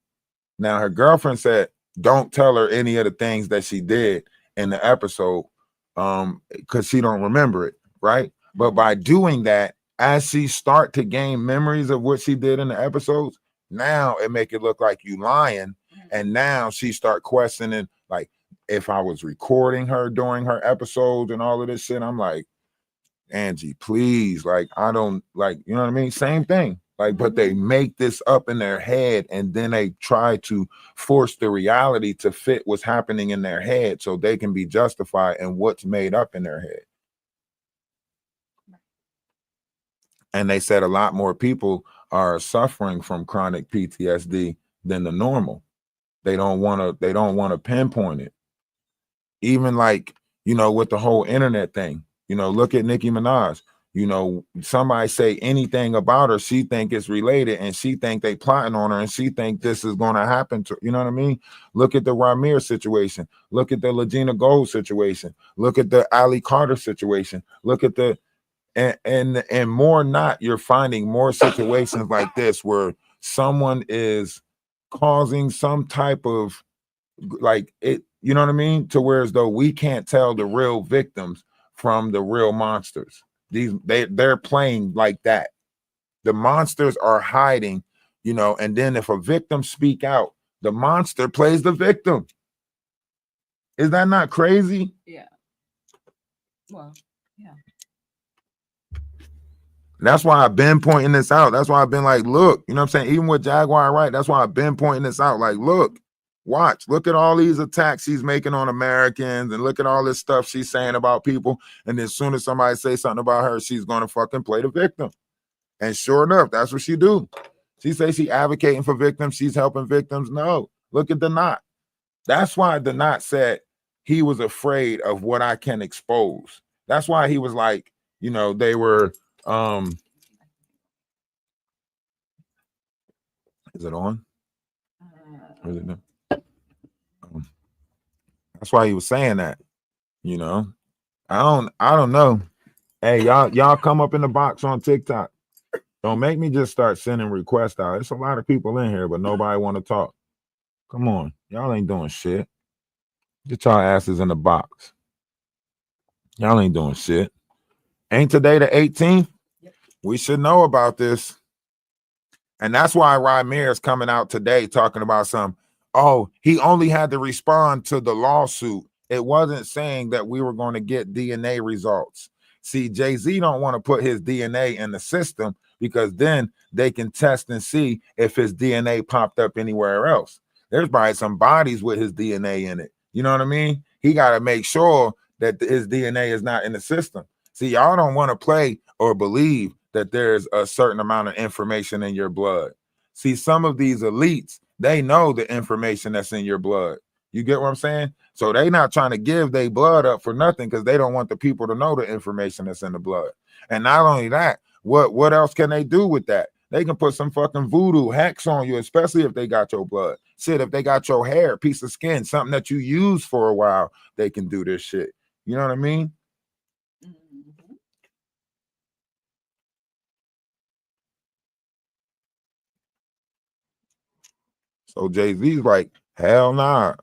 Now, her girlfriend said, don't tell her any of the things that she did in the episode, because she don't remember it, right? But by doing that, as she start to gain memories of what she did in the episodes, now it make it look like you lying. And now she start questioning, like, if I was recording her during her episodes and all of this shit. I'm like, Angie, please, like, I don't, like, you know what I mean? Same thing. Like, but they make this up in their head, and then they try to force the reality to fit what's happening in their head so they can be justified in what's made up in their head. And they said a lot more people are suffering from chronic PTSD than the normal. They don't want to pinpoint it. Even, like, with the whole internet thing, look at Nicki Minaj. Somebody say anything about her, she think it's related, and she think they plotting on her, and she think this is going to happen to, you know what I mean? Look at the Ramir situation. Look at the Legina Gold situation. Look at the Ali Carter situation. Look at And more not, you're finding more situations like this where someone is causing some type of like it, you know what I mean? To where as though we can't tell the real victims from the real monsters. They're playing like that. The monsters are hiding, you know, and then if a victim speak out, the monster plays the victim. Is that not crazy? Yeah. Well, yeah. That's why I've been pointing this out. That's why I've been like, look, you know what I'm saying? Even with Jaguar, right? That's why I've been pointing this out. Like, look, watch, look at all these attacks she's making on Americans and look at all this stuff she's saying about people. And then as soon as somebody say something about her, she's going to fucking play the victim. And sure enough, that's what she do. She say she advocating for victims. She's helping victims. No, look at the knot. That's why the knot said he was afraid of what I can expose. That's why he was like, you know, they were, is it on? Is it done? That's why he was saying that, you know. I don't know. Hey, y'all come up in the box on TikTok. Don't make me just start sending requests out. There's a lot of people in here, but nobody want to talk. Come on, y'all ain't doing shit. Get y'all asses in the box. Y'all ain't doing shit. Ain't today the 18th? We should know about this. And that's why Ramir is coming out today talking about some, oh, he only had to respond to the lawsuit. It wasn't saying that we were going to get DNA results. See, Jay-Z don't want to put his DNA in the system because then they can test and see if his DNA popped up anywhere else. There's probably some bodies with his DNA in it. You know what I mean? He got to make sure that his DNA is not in the system. See, y'all don't want to play or believe that there's a certain amount of information in your blood. See, some of these elites, they know the information that's in your blood. You get what I'm saying? So they not trying to give their blood up for nothing because they don't want the people to know the information that's in the blood. And not only that, what else can they do with that? They can put some fucking voodoo hacks on you, especially if they got your blood. Shit, if they got your hair, piece of skin, something that you use for a while, they can do this shit. You know what I mean? So Jay-Z's like, hell nah.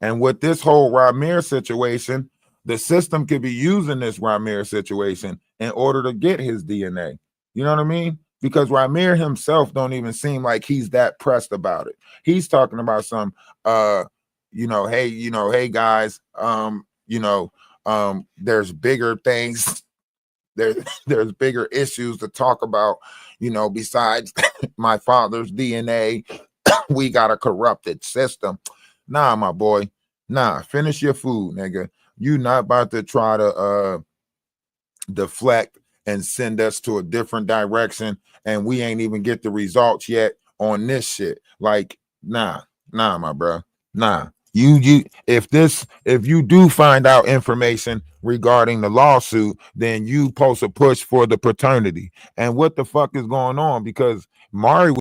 And with this whole Ramir situation, the system could be using this Ramir situation in order to get his DNA. You know what I mean? Because Ramir himself don't even seem like he's that pressed about it. He's talking about some hey guys, there's bigger things. There's bigger issues to talk about, besides my father's DNA. We got a corrupted system. Nah, my boy. Nah, finish your food, nigga. You not about to try to deflect and send us to a different direction, and we ain't even get the results yet on this shit. Like, nah, my bro. Nah. If you do find out information regarding the lawsuit, then you supposed to push for the paternity. And what the fuck is going on? Because Mari was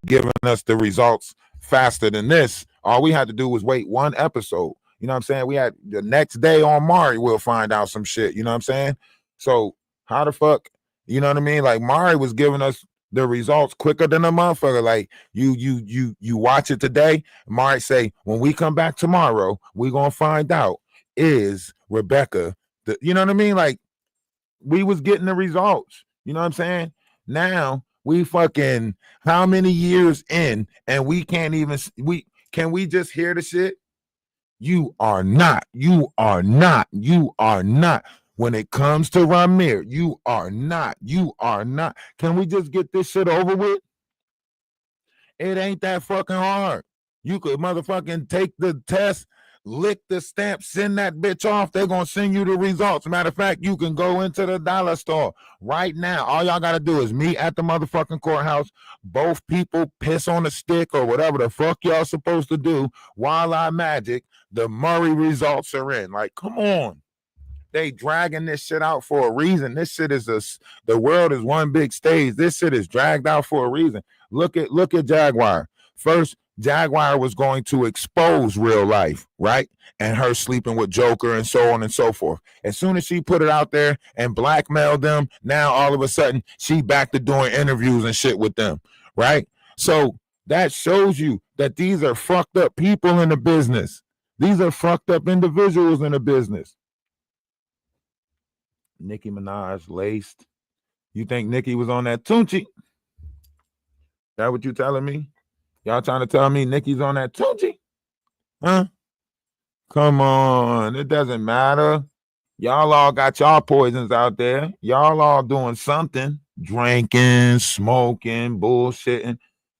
giving us the results faster than this. All we had to do was wait one episode. You know what I'm saying? We had the next day on Mari, we'll find out some shit. You know what I'm saying? So how the fuck, you know what I mean? Like Mari was giving us the results quicker than a motherfucker. Like you watch it today. Mari say, when we come back tomorrow, we're gonna find out is Rebecca you know what I mean? Like we was getting the results. You know what I'm saying? Now we fucking how many years in and we can't even can we just hear the shit? You are not. When it comes to Ramir, you are not. Can we just get this shit over with? It ain't that fucking hard. You could motherfucking take the test, lick the stamp, send that bitch off. They're going to send you the results. Matter of fact, you can go into the dollar store right now. All y'all got to do is meet at the motherfucking courthouse. Both people piss on a stick or whatever the fuck y'all supposed to do. While I magic, the Murray results are in. Like, come on. They dragging this shit out for a reason. This shit is the world is one big stage. This shit is dragged out for a reason. Look at Jaguar. First, Jaguar was going to expose real life, right? And her sleeping with Joker and so on and so forth. As soon as she put it out there and blackmailed them, now all of a sudden she back to doing interviews and shit with them, right? So that shows you that these are fucked up people in the business. These are fucked up individuals in the business. Nicki Minaj laced. You think Nicki was on that Tunchi? That what you telling me? Y'all trying to tell me Nicki's on that Tunchi? Huh? Come on. It doesn't matter. Y'all all got y'all poisons out there. Y'all all doing something. Drinking, smoking, bullshitting.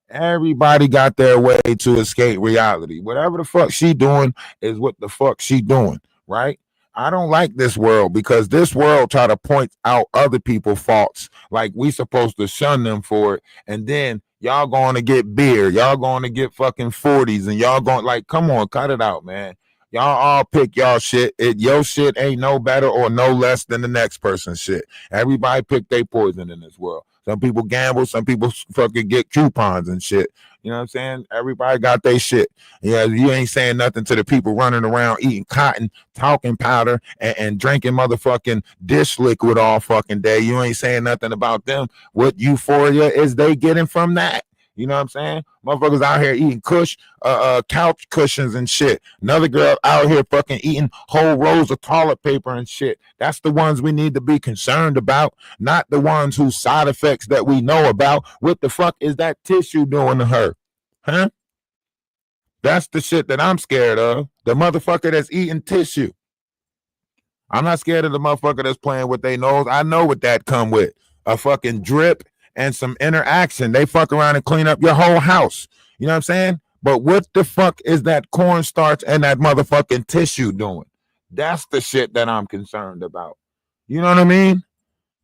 Everybody got their way to escape reality. Whatever the fuck she doing is what the fuck she doing, right? I don't like this world because this world try to point out other people's faults like we supposed to shun them for it. And then y'all going to get beer. Y'all going to get fucking 40s and y'all going like, come on, cut it out, man. Y'all all pick y'all shit. Your shit ain't no better or no less than the next person's shit. Everybody pick their poison in this world. Some people gamble, some people fucking get coupons and shit. You know what I'm saying? Everybody got their shit. Yeah, you ain't saying nothing to the people running around eating cotton, talking powder, and drinking motherfucking dish liquid all fucking day. You ain't saying nothing about them. What euphoria is they getting from that? You know what I'm saying? Motherfuckers out here eating couch cushions and shit. Another girl out here fucking eating whole rolls of toilet paper and shit. That's the ones we need to be concerned about, not the ones whose side effects that we know about. What the fuck is that tissue doing to her? Huh? That's the shit that I'm scared of. The motherfucker that's eating tissue. I'm not scared of the motherfucker that's playing with their nose. I know what that come with. A fucking drip and some interaction. They fuck around and clean up your whole house. You know what I'm saying? But what the fuck is that cornstarch and that motherfucking tissue doing? That's the shit that I'm concerned about. You know what I mean?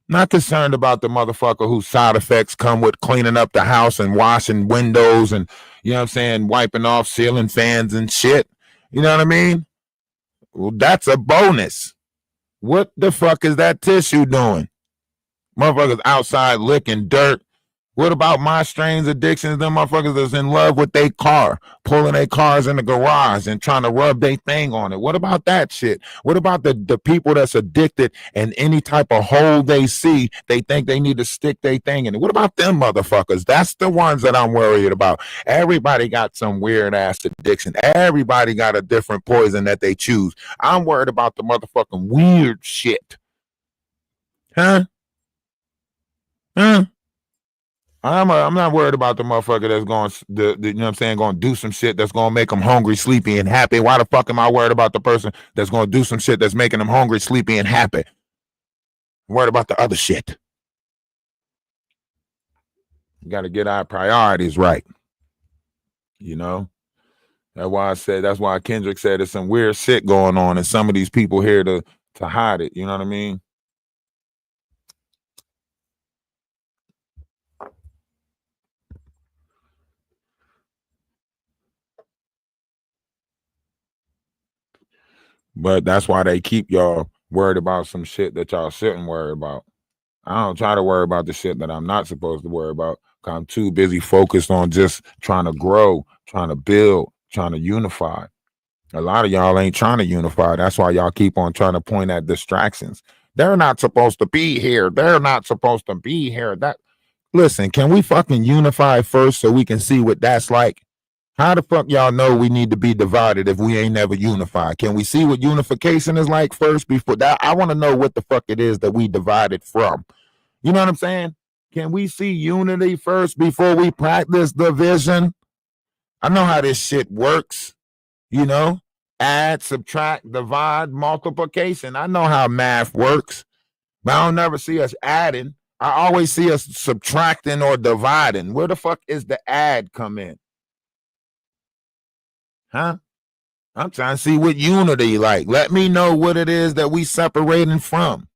Not concerned about the motherfucker whose side effects come with cleaning up the house and washing windows and, you know what I'm saying, wiping off ceiling fans and shit. You know what I mean? Well, that's a bonus. What the fuck is that tissue doing? Motherfuckers outside licking dirt. What about my strange addictions? Them motherfuckers that's in love with their car, pulling their cars in the garage and trying to rub their thing on it. What about that shit? What about the people that's addicted and any type of hole they see, they think they need to stick their thing in it? What about them motherfuckers? That's the ones that I'm worried about. Everybody got some weird ass addiction. Everybody got a different poison that they choose. I'm worried about the motherfucking weird shit. Huh? Huh? I'm not worried about the motherfucker that's going you know what I'm saying, going to do some shit that's going to make them hungry, sleepy, and happy. Why the fuck am I worried about the person that's going to do some shit that's making them hungry, sleepy, and happy? I'm worried about the other shit. You got to get our priorities right. You know? That's why Kendrick said there's some weird shit going on and some of these people here to hide it. You know what I mean? But that's why they keep y'all worried about some shit that y'all shouldn't worry about. I don't try to worry about the shit that I'm not supposed to worry about because I'm too busy focused on just trying to grow, trying to build, trying to unify. A lot of y'all ain't trying to unify. That's why y'all keep on trying to point at distractions. They're not supposed to be here. They're not supposed to be here. Listen, can we fucking unify first so we can see what that's like? How the fuck y'all know we need to be divided if we ain't never unified? Can we see what unification is like first before that? I want to know what the fuck it is that we divided from. You know what I'm saying? Can we see unity first before we practice division? I know how this shit works. You know, add, subtract, divide, multiplication. I know how math works, but I don't never see us adding. I always see us subtracting or dividing. Where the fuck is the add come in? Huh? I'm trying to see what unity like. Let me know what it is that we separating from.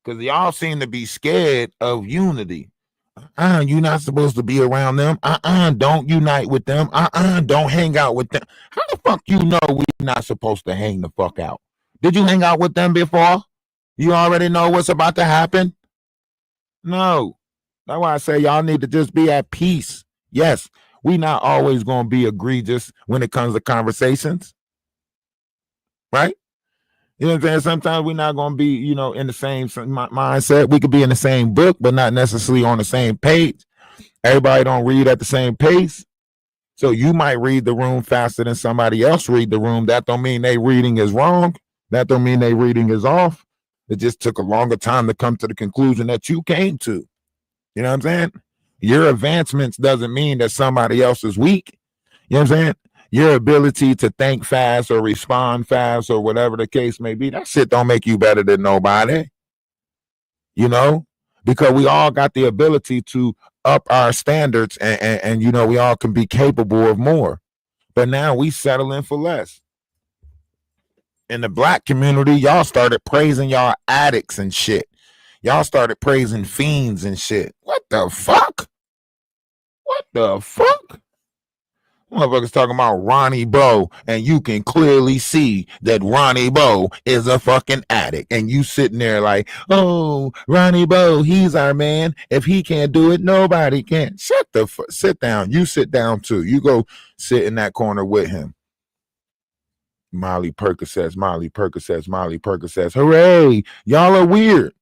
Because y'all seem to be scared of unity. You're not supposed to be around them. Don't unite with them. Don't hang out with them. How the fuck you know we not supposed to hang the fuck out? Did you hang out with them before? You already know what's about to happen? No. That's why I say y'all need to just be at peace. Yes, We not always going to be egregious when it comes to conversations, right? You know what I'm saying? Sometimes we're not going to be, you know, in the same mindset. We could be in the same book, but not necessarily on the same page. Everybody don't read at the same pace. So you might read the room faster than somebody else read the room. That don't mean they reading is wrong. That don't mean they reading is off. It just took a longer time to come to the conclusion that you came to. You know what I'm saying? Your advancements doesn't mean that somebody else is weak. You know what I'm saying? Your ability to think fast or respond fast or whatever the case may be, that shit don't make you better than nobody. You know? Because we all got the ability to up our standards and you know, we all can be capable of more. But now we settling for less. In the black community, y'all started praising y'all addicts and shit. Y'all started praising fiends and shit. What the fuck? What the fuck? Motherfuckers talking about Ronnie Bo, and you can clearly see that Ronnie Bo is a fucking addict. And you sitting there like, oh, Ronnie Bo, he's our man. If he can't do it, nobody can. Sit down. You sit down too. You go sit in that corner with him. Molly Percocets, Molly Percocets, Molly Percocets. Hooray! Y'all are weird.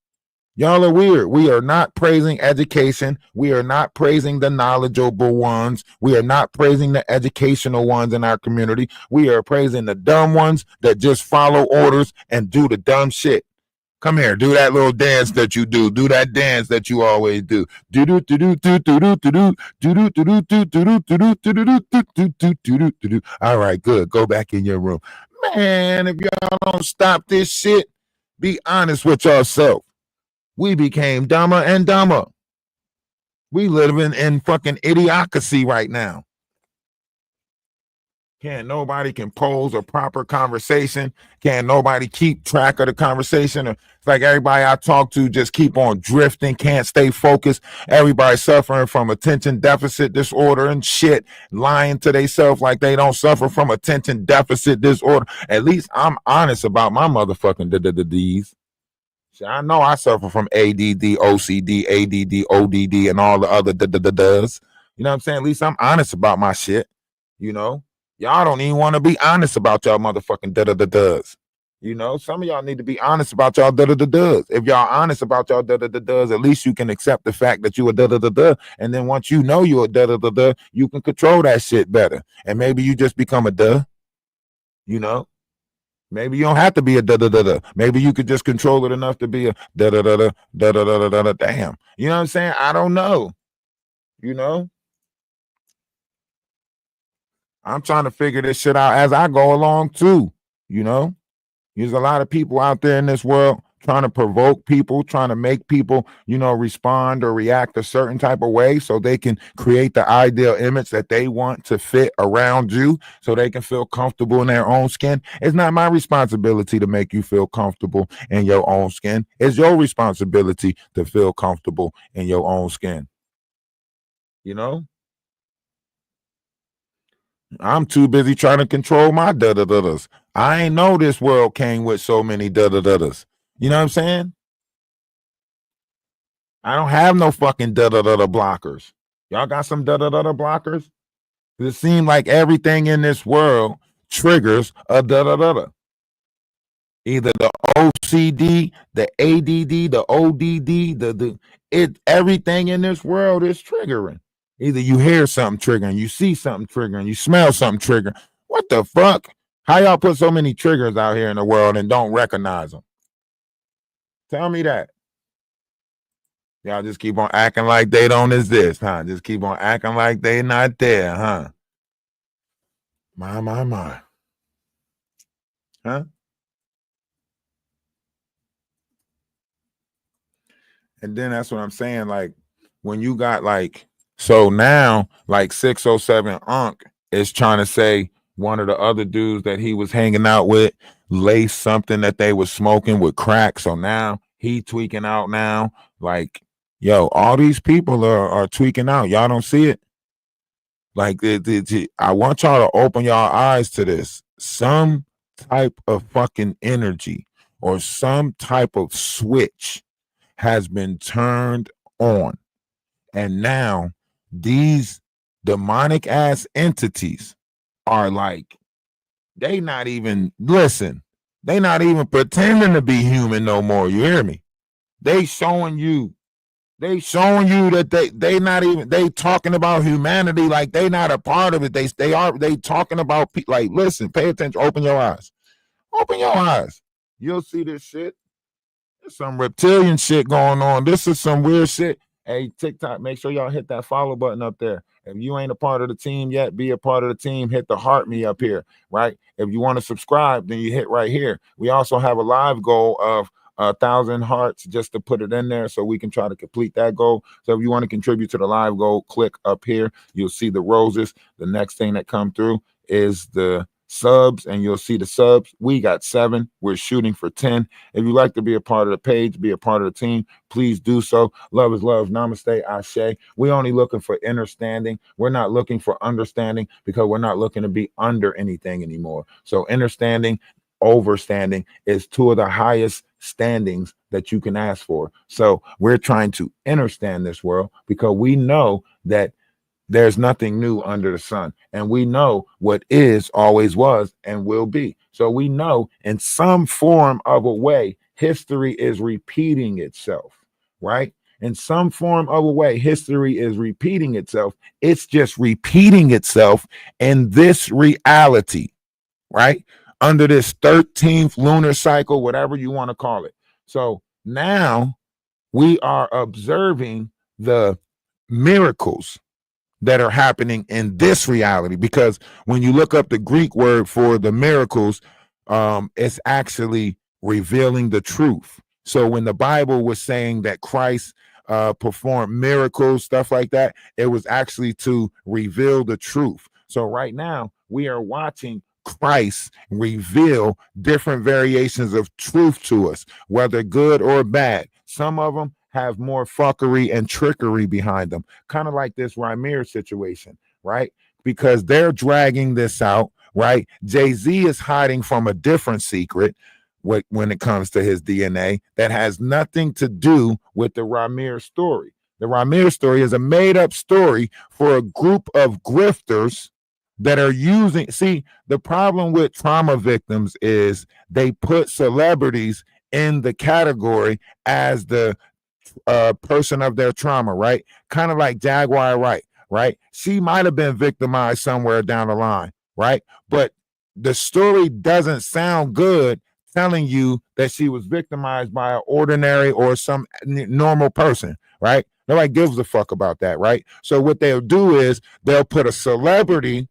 Y'all are weird. We are not praising education. We are not praising the knowledgeable ones. We are not praising the educational ones in our community. We are praising the dumb ones that just follow orders and do the dumb shit. Come here, do that little dance that you do. Do that dance that you always do. Do do do do do do do do do do do do do do do do do do do do. All right, good. Go back in your room. Man, if y'all don't stop this shit, be honest with yourself. We became dumber and dumber. We living in fucking idiocracy right now. Can't nobody compose a proper conversation. Can't nobody keep track of the conversation. It's like everybody I talk to just keep on drifting, can't stay focused. Everybody suffering from attention deficit disorder and shit, lying to themselves like they don't suffer from attention deficit disorder. At least I'm honest about my motherfucking D's. I know I suffer from ADD, OCD, ADD, ODD, and all the other does. You know what I'm saying? At least I'm honest about my shit. You know, y'all don't even want to be honest about y'all motherfucking does. You know, some of y'all need to be honest about y'all does. If y'all honest about y'all does, at least you can accept the fact that you a da. And then once you know you're a da, you can control that shit better. And maybe you just become a duh. You know. Maybe you don't have to be a da. Maybe you could just control it enough to be a da. Damn. You know what I'm saying? I don't know. You know? I'm trying to figure this shit out as I go along too. You know? There's a lot of people out there in this world trying to provoke people, trying to make people, you know, respond or react a certain type of way so they can create the ideal image that they want to fit around you so they can feel comfortable in their own skin. It's not my responsibility to make you feel comfortable in your own skin. It's your responsibility to feel comfortable in your own skin. You know? I'm too busy trying to control my da-da-da-das. I ain't know this world came with so many da-da-da-das. You know what I'm saying? I don't have no fucking da-da-da-da blockers. Y'all got some da-da-da-da blockers? It seems like everything in this world triggers a da-da-da-da. Either the OCD, the ADD, the ODD, everything in this world is triggering. Either you hear something triggering, you see something triggering, you smell something triggering. What the fuck? How y'all put so many triggers out here in the world and don't recognize them? Tell me that. Y'all just keep on acting like they don't exist, huh? Just keep on acting like they not there, huh? My. Huh? And then that's what I'm saying. Like, when you got like, so now, like 607 Unc is trying to say one of the other dudes that he was hanging out with laced something that they was smoking with crack. So now he tweaking out now. Like, yo, all these people are tweaking out. Y'all don't see it? Like, I want y'all to open y'all eyes to this. Some type of fucking energy or some type of switch has been turned on. And now these demonic ass entities are like, they not even, listen, they not even pretending to be human no more. You hear me? They showing you that they not even, they talking about humanity like they not a part of it. They talking about like, listen, pay attention, open your eyes. Open your eyes. You'll see this shit. There's some reptilian shit going on. This is some weird shit. Hey, TikTok, make sure y'all hit that follow button up there. If you ain't a part of the team yet, be a part of the team. Hit the heart me up here, right? If you want to subscribe, then you hit right here. We also have a live goal of 1,000 hearts just to put it in there so we can try to complete that goal. So if you want to contribute to the live goal, click up here. You'll see the roses. The next thing that come through is the subs, and you'll see the subs. We got 7. We're shooting for 10. If you like to be a part of the page, be a part of the team, please do so. Love is love. Namaste, Ashe. We're only looking for understanding. We're not looking for understanding because we're not looking to be under anything anymore. So understanding, overstanding is 2 of the highest standings that you can ask for. So we're trying to understand this world because we know that there's nothing new under the sun. And we know what is, always was, and will be. So we know in some form of a way, history is repeating itself, right? In some form of a way, history is repeating itself. It's just repeating itself in this reality, right? Under this 13th lunar cycle, whatever you want to call it. So now we are observing the miracles that are happening in this reality, because when you look up the Greek word for the miracles, it's actually revealing the truth. So when the Bible was saying that Christ performed miracles, stuff like that, it was actually to reveal the truth. So right now we are watching Christ reveal different variations of truth to us, whether good or bad. Some of them have more fuckery and trickery behind them, kind of like this Ramir situation, right? Because they're dragging this out, right? Jay-Z is hiding from a different secret when it comes to his DNA that has nothing to do with the Ramir story. The Ramir story is a made-up story for a group of grifters that are using. See, the problem with trauma victims is they put celebrities in the category as the person of their trauma, right? Kind of like Jaguar Wright, right? She might have been victimized somewhere down the line, right? But the story doesn't sound good telling you that she was victimized by an ordinary or some normal person, right? Nobody gives a fuck about that, right? So what they'll do is they'll put a celebrity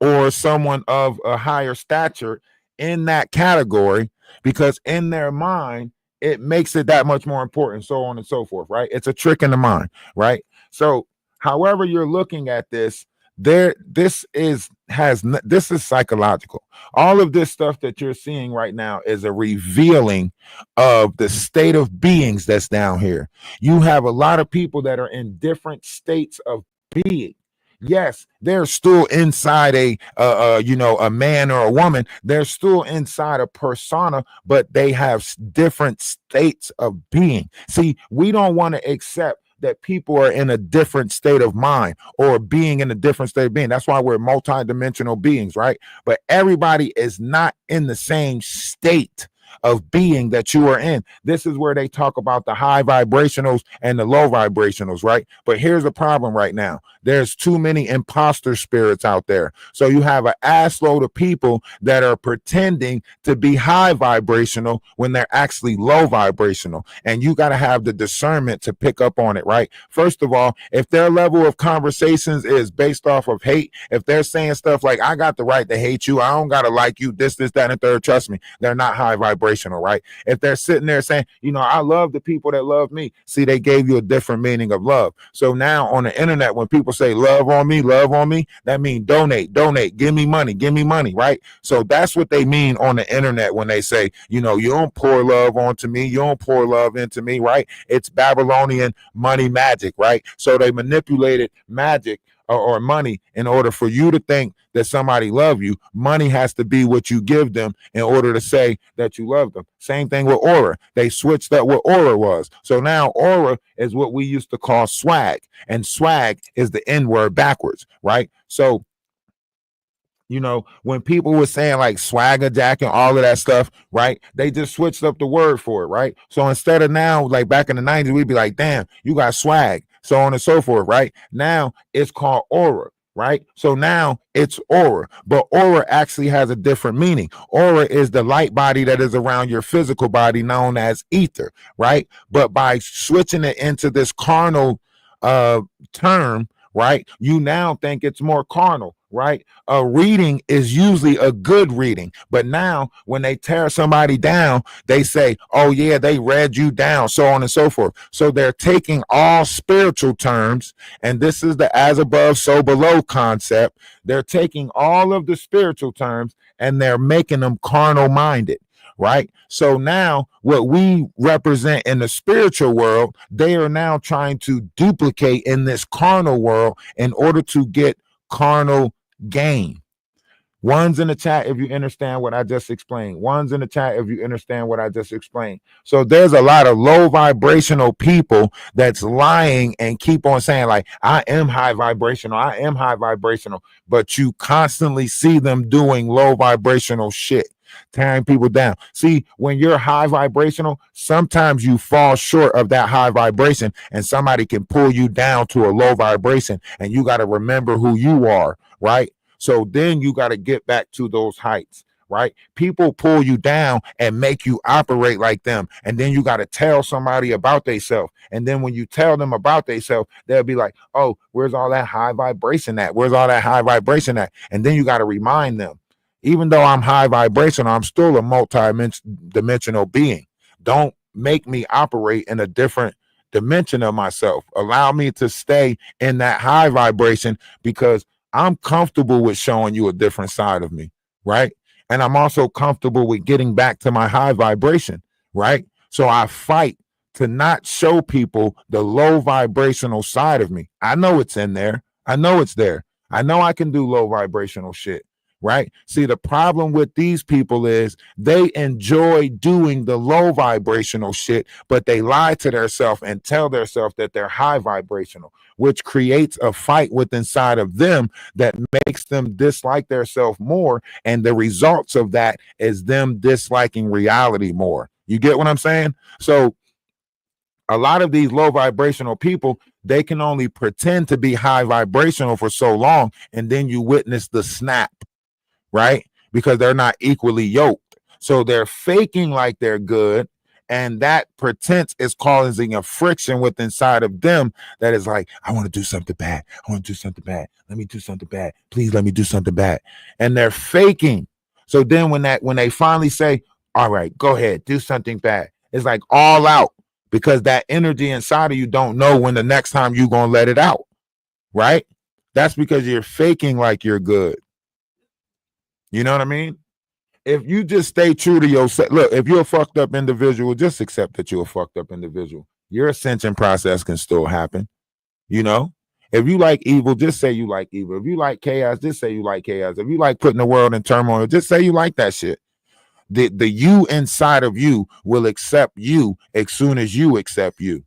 or someone of a higher stature in that category because in their mind, it makes it that much more important, so on and so forth, right? It's a trick in the mind, right? So however you're looking at this, this is psychological. All of this stuff that you're seeing right now is a revealing of the state of beings that's down here. You have a lot of people that are in different states of being. Yes, they're still inside a man or a woman. They're still inside a persona, but they have different states of being. See, we don't want to accept that people are in a different state of mind or being in a different state of being. That's why we're multidimensional beings, right? But everybody is not in the same state of being that you are in. This is where they talk about the high vibrationals and the low vibrationals, right? But here's the problem right now. There's too many imposter spirits out there. So you have an ass load of people that are pretending to be high vibrational when they're actually low vibrational. And you got to have the discernment to pick up on it, right? First of all, if their level of conversations is based off of hate, if they're saying stuff like, I got the right to hate you, I don't got to like you, this, that, and third, trust me, they're not high vibrational, right? If they're sitting there saying, I love the people that love me, see, they gave you a different meaning of love. So now on the internet, when people say love on me, that means donate, give me money, right? So that's what they mean on the internet when they say, you don't pour love onto me, you don't pour love into me, right? It's Babylonian money magic, right? So they manipulated magic or money in order for you to think that somebody love you. Money has to be what you give them in order to say that you love them. Same thing with aura. They switched up what aura was. So now aura is what we used to call swag, and swag is the N word backwards, right? So when people were saying like swagger jack and all of that stuff, right? They just switched up the word for it, right? So instead of now, like back in the 90s, we'd be like, damn, you got swag, so on and so forth, right? Now it's called aura, right? So now it's aura, but aura actually has a different meaning. Aura is the light body that is around your physical body, known as ether, right? But by switching it into this carnal term, right, you now think it's more carnal, right? A reading is usually a good reading, but now when they tear somebody down, they say, oh yeah, they read you down, so on and so forth. So they're taking all spiritual terms, and this is the as above so below concept. They're taking all of the spiritual terms and they're making them carnal minded, right? So now what we represent in the spiritual world, they are now trying to duplicate in this carnal world in order to get carnal gain. One's in the chat if you understand what I just explained. One's in the chat if you understand what I just explained. So there's a lot of low vibrational people that's lying and keep on saying like, I am high vibrational, I am high vibrational, but you constantly see them doing low vibrational shit, tearing people down. See, when you're high vibrational, sometimes you fall short of that high vibration and somebody can pull you down to a low vibration, and you got to remember who you are, right? So then you got to get back to those heights, right? People pull you down and make you operate like them. And then you got to tell somebody about themselves. And then when you tell them about themselves, they'll be like, oh, where's all that high vibration at? Where's all that high vibration at? And then you got to remind them, even though I'm high vibrational, I'm still a multi-dimensional being. Don't make me operate in a different dimension of myself. Allow me to stay in that high vibration, because I'm comfortable with showing you a different side of me, right? And I'm also comfortable with getting back to my high vibration, right? So I fight to not show people the low vibrational side of me. I know it's in there. I know it's there. I know I can do low vibrational shit, right? See, the problem with these people is they enjoy doing the low vibrational shit, but they lie to themselves and tell themselves that they're high vibrational, which creates a fight within inside of them that makes them dislike themselves more. And the results of that is them disliking reality more. You get what I'm saying? So a lot of these low vibrational people, they can only pretend to be high vibrational for so long, and then you witness the snap, right? Because they're not equally yoked. So they're faking like they're good, and that pretense is causing a friction within inside of them that is like, I want to do something bad. I want to do something bad. Let me do something bad. Please let me do something bad. And they're faking. So then when they finally say, all right, go ahead, do something bad, it's like all out, because that energy inside of you don't know when the next time you're going to let it out, right? That's because you're faking like you're good. You know what I mean? If you just stay true to yourself, look, if you're a fucked up individual, just accept that you're a fucked up individual. Your ascension process can still happen. You know, if you like evil, just say you like evil. If you like chaos, just say you like chaos. If you like putting the world in turmoil, just say you like that shit. The you inside of you will accept you as soon as you accept you.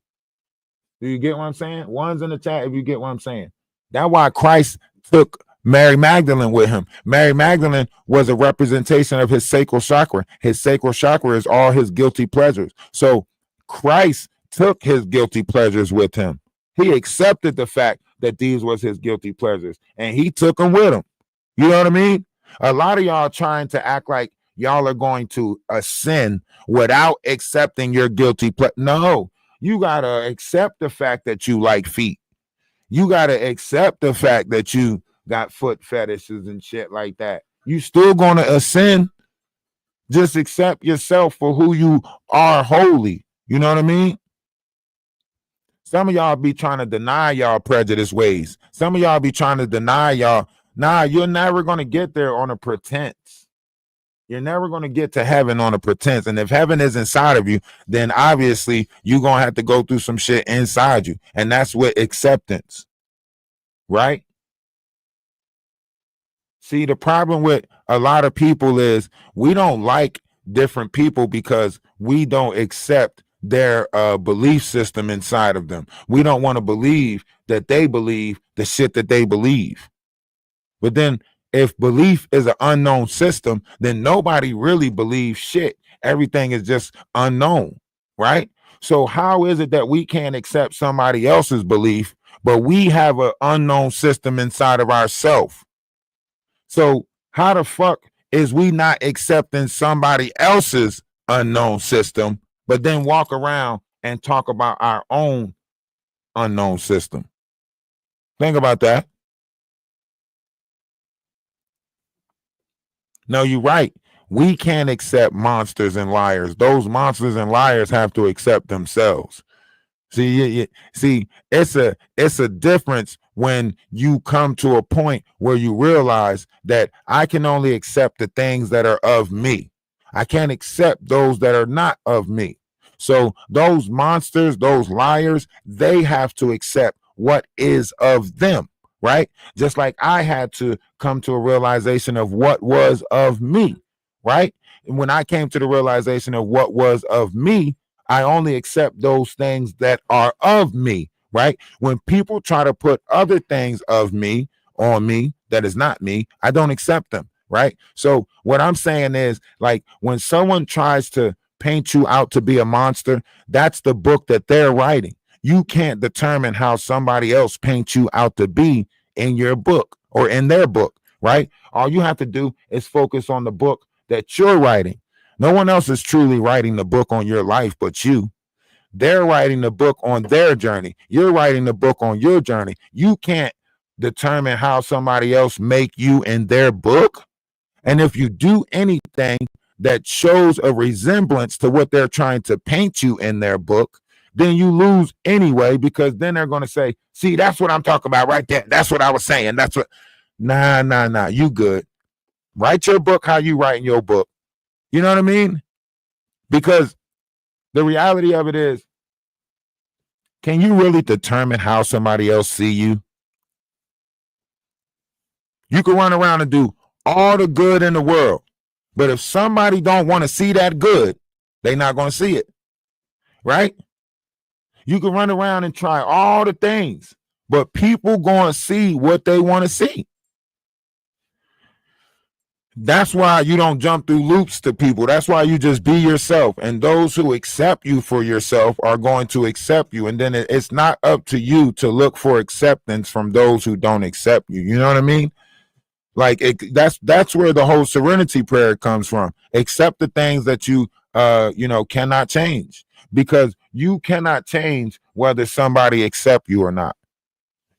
Do you get what I'm saying? One's in the chat if you get what I'm saying. That's why Christ took Mary Magdalene with him. Mary Magdalene was a representation of his sacral chakra. His sacral chakra is all his guilty pleasures. So Christ took his guilty pleasures with him. He accepted the fact that these was his guilty pleasures, and he took them with him. You know what I mean? A lot of y'all trying to act like y'all are going to ascend without accepting your guilty pleasure. No, you got to accept the fact that you like feet. You got to accept the fact that you got foot fetishes and shit like that. You still going to ascend. Just accept yourself for who you are wholly. You know what I mean? Some of y'all be trying to deny y'all prejudice ways. Some of y'all be trying to deny y'all. Nah, you're never going to get there on a pretense. You're never going to get to heaven on a pretense. And if heaven is inside of you, then obviously you're going to have to go through some shit inside you. And that's with acceptance. Right? See, the problem with a lot of people is we don't like different people because we don't accept their belief system inside of them. We don't want to believe that they believe the shit that they believe. But then if belief is an unknown system, then nobody really believes shit. Everything is just unknown, right? So how is it that we can't accept somebody else's belief, but we have an unknown system inside of ourselves? So how the fuck is we not accepting somebody else's unknown system, but then walk around and talk about our own unknown system? Think about that. No, you're right. We can't accept monsters and liars. Those monsters and liars have to accept themselves. See, it's a difference when you come to a point where you realize that I can only accept the things that are of me. I can't accept those that are not of me. So those monsters, those liars, they have to accept what is of them, right? Just like I had to come to a realization of what was of me, right? And when I came to the realization of what was of me, I only accept those things that are of me, right? When people try to put other things of me on me that is not me, I don't accept them, right? So what I'm saying is, like, when someone tries to paint you out to be a monster, that's the book that they're writing. You can't determine how somebody else paints you out to be in your book or in their book, right? All you have to do is focus on the book that you're writing. No one else is truly writing the book on your life but you. They're writing the book on their journey. You're writing the book on your journey. You can't determine how somebody else make you in their book. And if you do anything that shows a resemblance to what they're trying to paint you in their book, then you lose anyway, because then they're going to say, see, that's what I'm talking about right there. That's what I was saying. That's what. Nah. You good. Write your book how you write in your book. You know what I mean? Because the reality of it is, can you really determine how somebody else see you? You can run around and do all the good in the world, but if somebody don't want to see that good, they're not going to see it, right? You can run around and try all the things, but people going to see what they want to see. That's why you don't jump through loops to people. That's why you just be yourself. And those who accept you for yourself are going to accept you. And then it's not up to you to look for acceptance from those who don't accept you. You know what I mean? Like that's where the whole serenity prayer comes from. Accept the things that you cannot change, because you cannot change whether somebody accept you or not.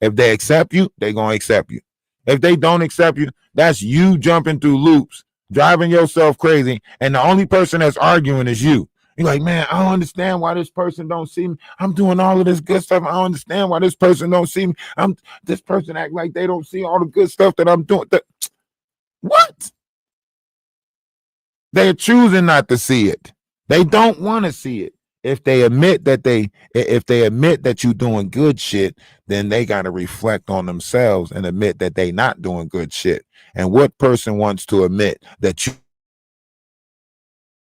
If they accept you, they're going to accept you. If they don't accept you, that's you jumping through loops, driving yourself crazy, and the only person that's arguing is you. You're like, man, I don't understand why this person don't see me. I'm doing all of this good stuff. I don't understand why this person don't see me. This person act like they don't see all the good stuff that I'm doing. What? They're choosing not to see it. They don't want to see it. If they admit that you're doing good shit, then they got to reflect on themselves and admit that they not doing good shit. And what person wants to admit that you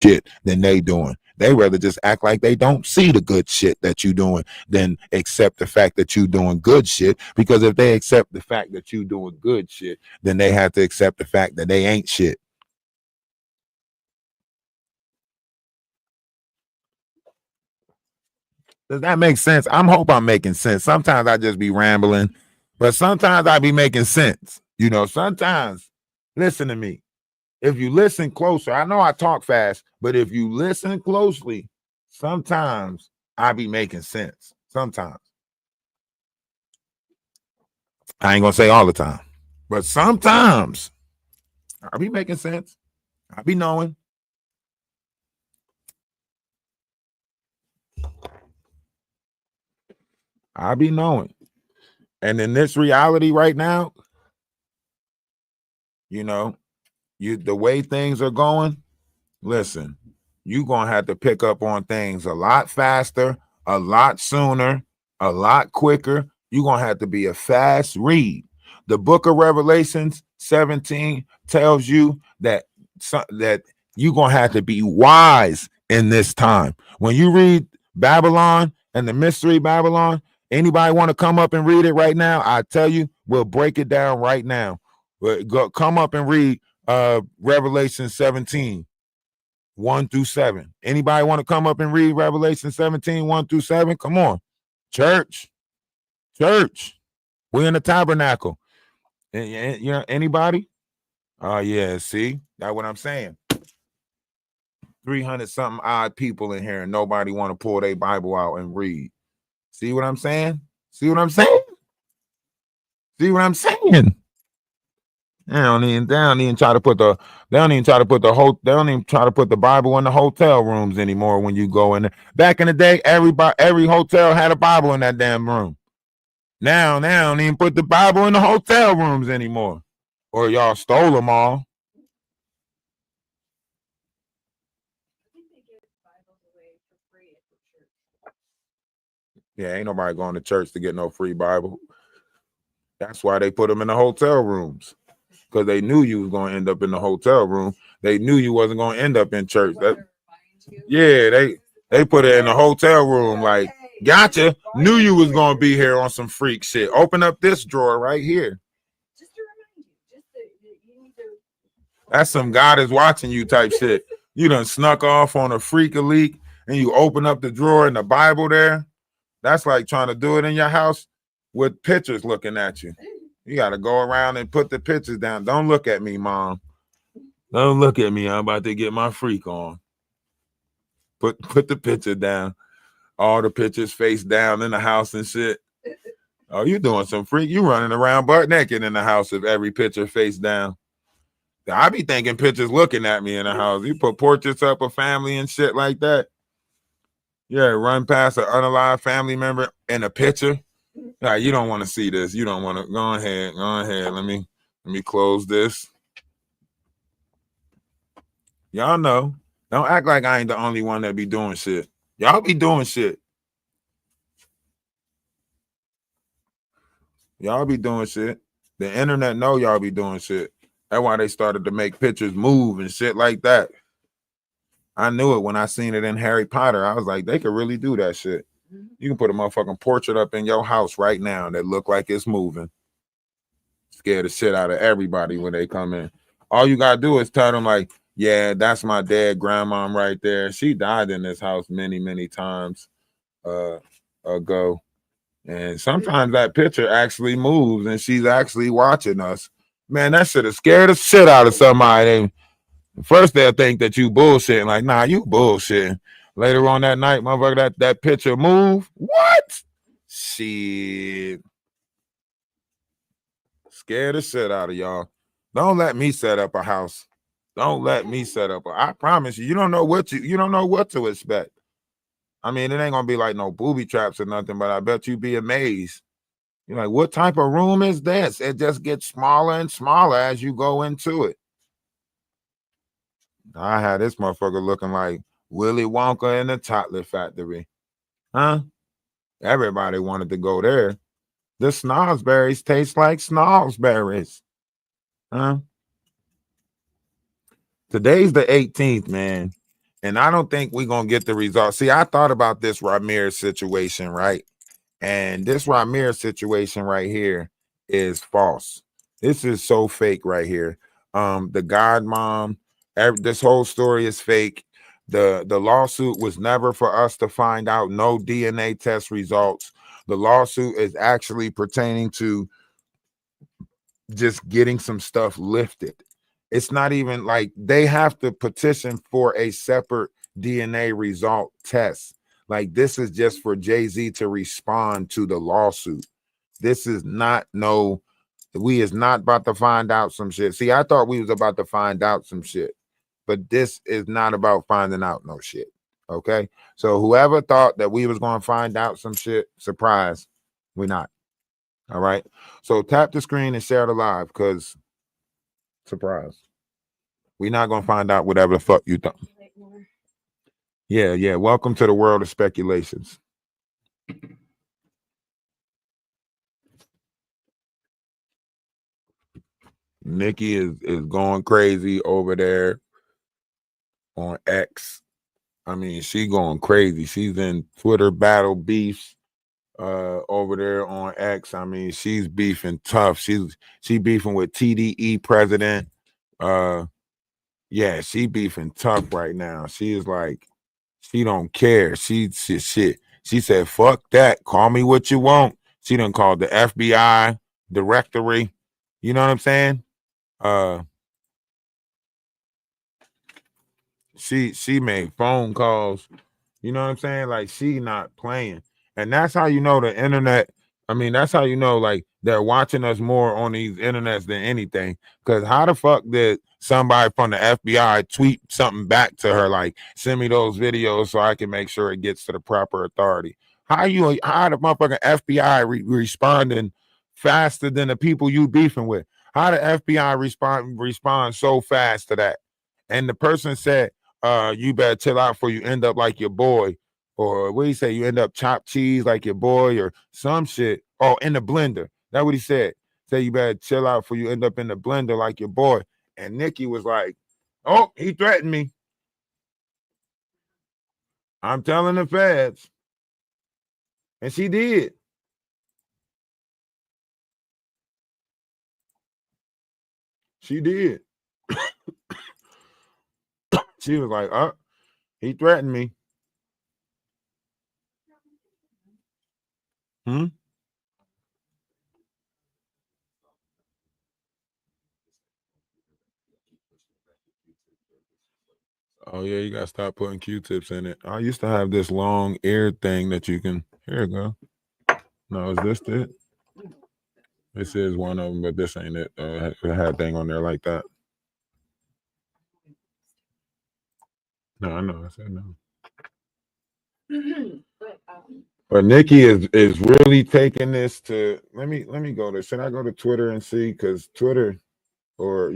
shit than they doing? They rather just act like they don't see the good shit that you doing than accept the fact that you doing good shit. Because if they accept the fact that you doing good shit, then they have to accept the fact that they ain't shit. Does that make sense? I hope I'm making sense. Sometimes I just be rambling, but sometimes I be making sense. You know, sometimes, listen to me. If you listen closer, I know I talk fast, but if you listen closely, sometimes I be making sense. Sometimes. I ain't gonna say all the time, but sometimes I be making sense. I be knowing. I be knowing. And in this reality right now, you know, the way things are going, listen, you're gonna have to pick up on things a lot faster, a lot sooner, a lot quicker. You're gonna have to be a fast read, The book of Revelations 17 tells you that you're going to have to be wise in this time. When you read Babylon and the mystery Babylon, anybody want to come up and read it right now? I tell you, we'll break it down right now. Come up and read Revelation 17, 1 through 7. Anybody want to come up and read Revelation 17, 1 through 7? Come on. Church. We're in the tabernacle. You know, anybody? Oh, yeah, see? That's what I'm saying. 300 something odd people in here and nobody want to pull their Bible out and read. See what I'm saying? See what I'm saying? They don't even try to put the Bible in the hotel rooms anymore when you go in there. Back in the day, every hotel had a Bible in that damn room. Now they don't even put the Bible in the hotel rooms anymore. Or y'all stole them all. Yeah, ain't nobody going to church to get no free Bible. That's why they put them in the hotel rooms. Because they knew you was going to end up in the hotel room. They knew you wasn't going to end up in church. They put it in the hotel room like, gotcha. Knew you was going to be here on some freak shit. Open up this drawer right here. That's some God is watching you type shit. You done snuck off on a freak leak and you open up the drawer and the Bible there. That's like trying to do it in your house with pictures looking at you. You got to go around and put the pictures down. Don't look at me, Mom. Don't look at me. I'm about to get my freak on. Put the picture down. All the pictures face down in the house and shit. Oh, you doing some freak. You running around butt naked in the house with every picture face down. I be thinking pictures looking at me in the house. You put portraits up of family and shit like that. Yeah, run past an unalive family member in a picture. Nah, you don't want to see this. You don't want to. Go ahead. Let me close this. Y'all know. Don't act like I ain't the only one that be doing shit. Y'all be doing shit. Y'all be doing shit. The internet know y'all be doing shit. That's why they started to make pictures move and shit like that. I knew it when I seen it in Harry Potter. I was like, they could really do that shit. You can put a motherfucking portrait up in your house right now that look like it's moving. Scare the shit out of everybody when they come in. All you gotta do is tell them like, yeah, that's my dead grandma right there. She died in this house many, many times ago. And sometimes that picture actually moves and she's actually watching us. Man, that should have scared the shit out of somebody. First, they'll think that you bullshitting. Like, nah, you bullshitting. Later on that night, motherfucker, that picture move. What? Shit. Scared the shit out of y'all. Don't let me set up a house. Don't let me set up. I promise you, you don't know what to expect. I mean, it ain't gonna be like no booby traps or nothing, but I bet you be amazed. You're like, what type of room is this? It just gets smaller and smaller as you go into it. I had this motherfucker looking like Willy Wonka in the chocolate factory. Huh? Everybody wanted to go there. The snozberries taste like snozberries. Huh? Today's the 18th, man. And I don't think we're going to get the results. See, I thought about this Ramirez situation, right? And this Ramirez situation right here is false. This is so fake right here. The godmom, this whole story is fake. The lawsuit was never for us to find out no DNA test results. The lawsuit is actually pertaining to just getting some stuff lifted. It's not even like they have to petition for a separate DNA result test. Like this is just for Jay-Z to respond to the lawsuit. This is not we is not about to find out some shit. See, I thought we was about to find out some shit, but this is not about finding out no shit. Okay. So whoever thought that we was going to find out some shit, surprise, we're not. All right. So tap the screen and share the live because surprise. We're not going to find out whatever the fuck you thought. Yeah. Welcome to the world of speculations. Nikki is going crazy over there on X. I mean, she going crazy. She's in Twitter battle beefs over there on X. I mean, she's beefing tough. She beefing with TDE president. Yeah, she beefing tough right now. She is like, she don't care. She said, fuck that. Call me what you want. She done called the FBI directory. You know what I'm saying? She made phone calls. You know what I'm saying? Like, she not playing. And that's how you know the internet. I mean, that's how you know, like, they're watching us more on these internets than anything. Because how the fuck did somebody from the FBI tweet something back to her, like, send me those videos so I can make sure it gets to the proper authority? How the motherfucking FBI responding faster than the people you beefing with? How the FBI respond so fast to that? And the person said, you better chill out before you end up like your boy. Or what do you say? You end up chopped cheese like your boy or some shit. Oh, in the blender. That's what he said. Say you better chill out before you end up in the blender like your boy. And Nikki was like, oh, he threatened me. I'm telling the feds. And she did. She did. She was like, oh, he threatened me. Hmm? Oh yeah, you gotta stop putting Q-tips in it. I used to have this long ear thing that you can. Here you go. No, is this it? This is one of them, but this ain't it. It had a thing on there like that. No, I know. I said no. But Nikki is really taking this to. Let me go to. Should I go to Twitter and see? Because Twitter or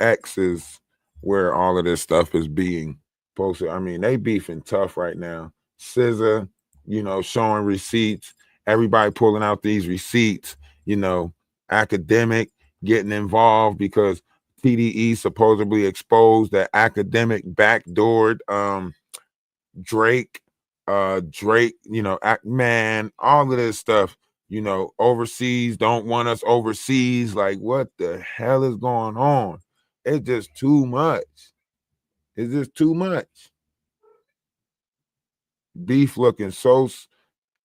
X is where all of this stuff is being posted. I mean, they beefing tough right now. SZA, showing receipts. Everybody pulling out these receipts. Academic getting involved because TDE supposedly exposed that academic backdoored Drake. Drake, man, all of this stuff. Overseas don't want us overseas. Like, what the hell is going on? It's just too much. It's just too much. Beef looking so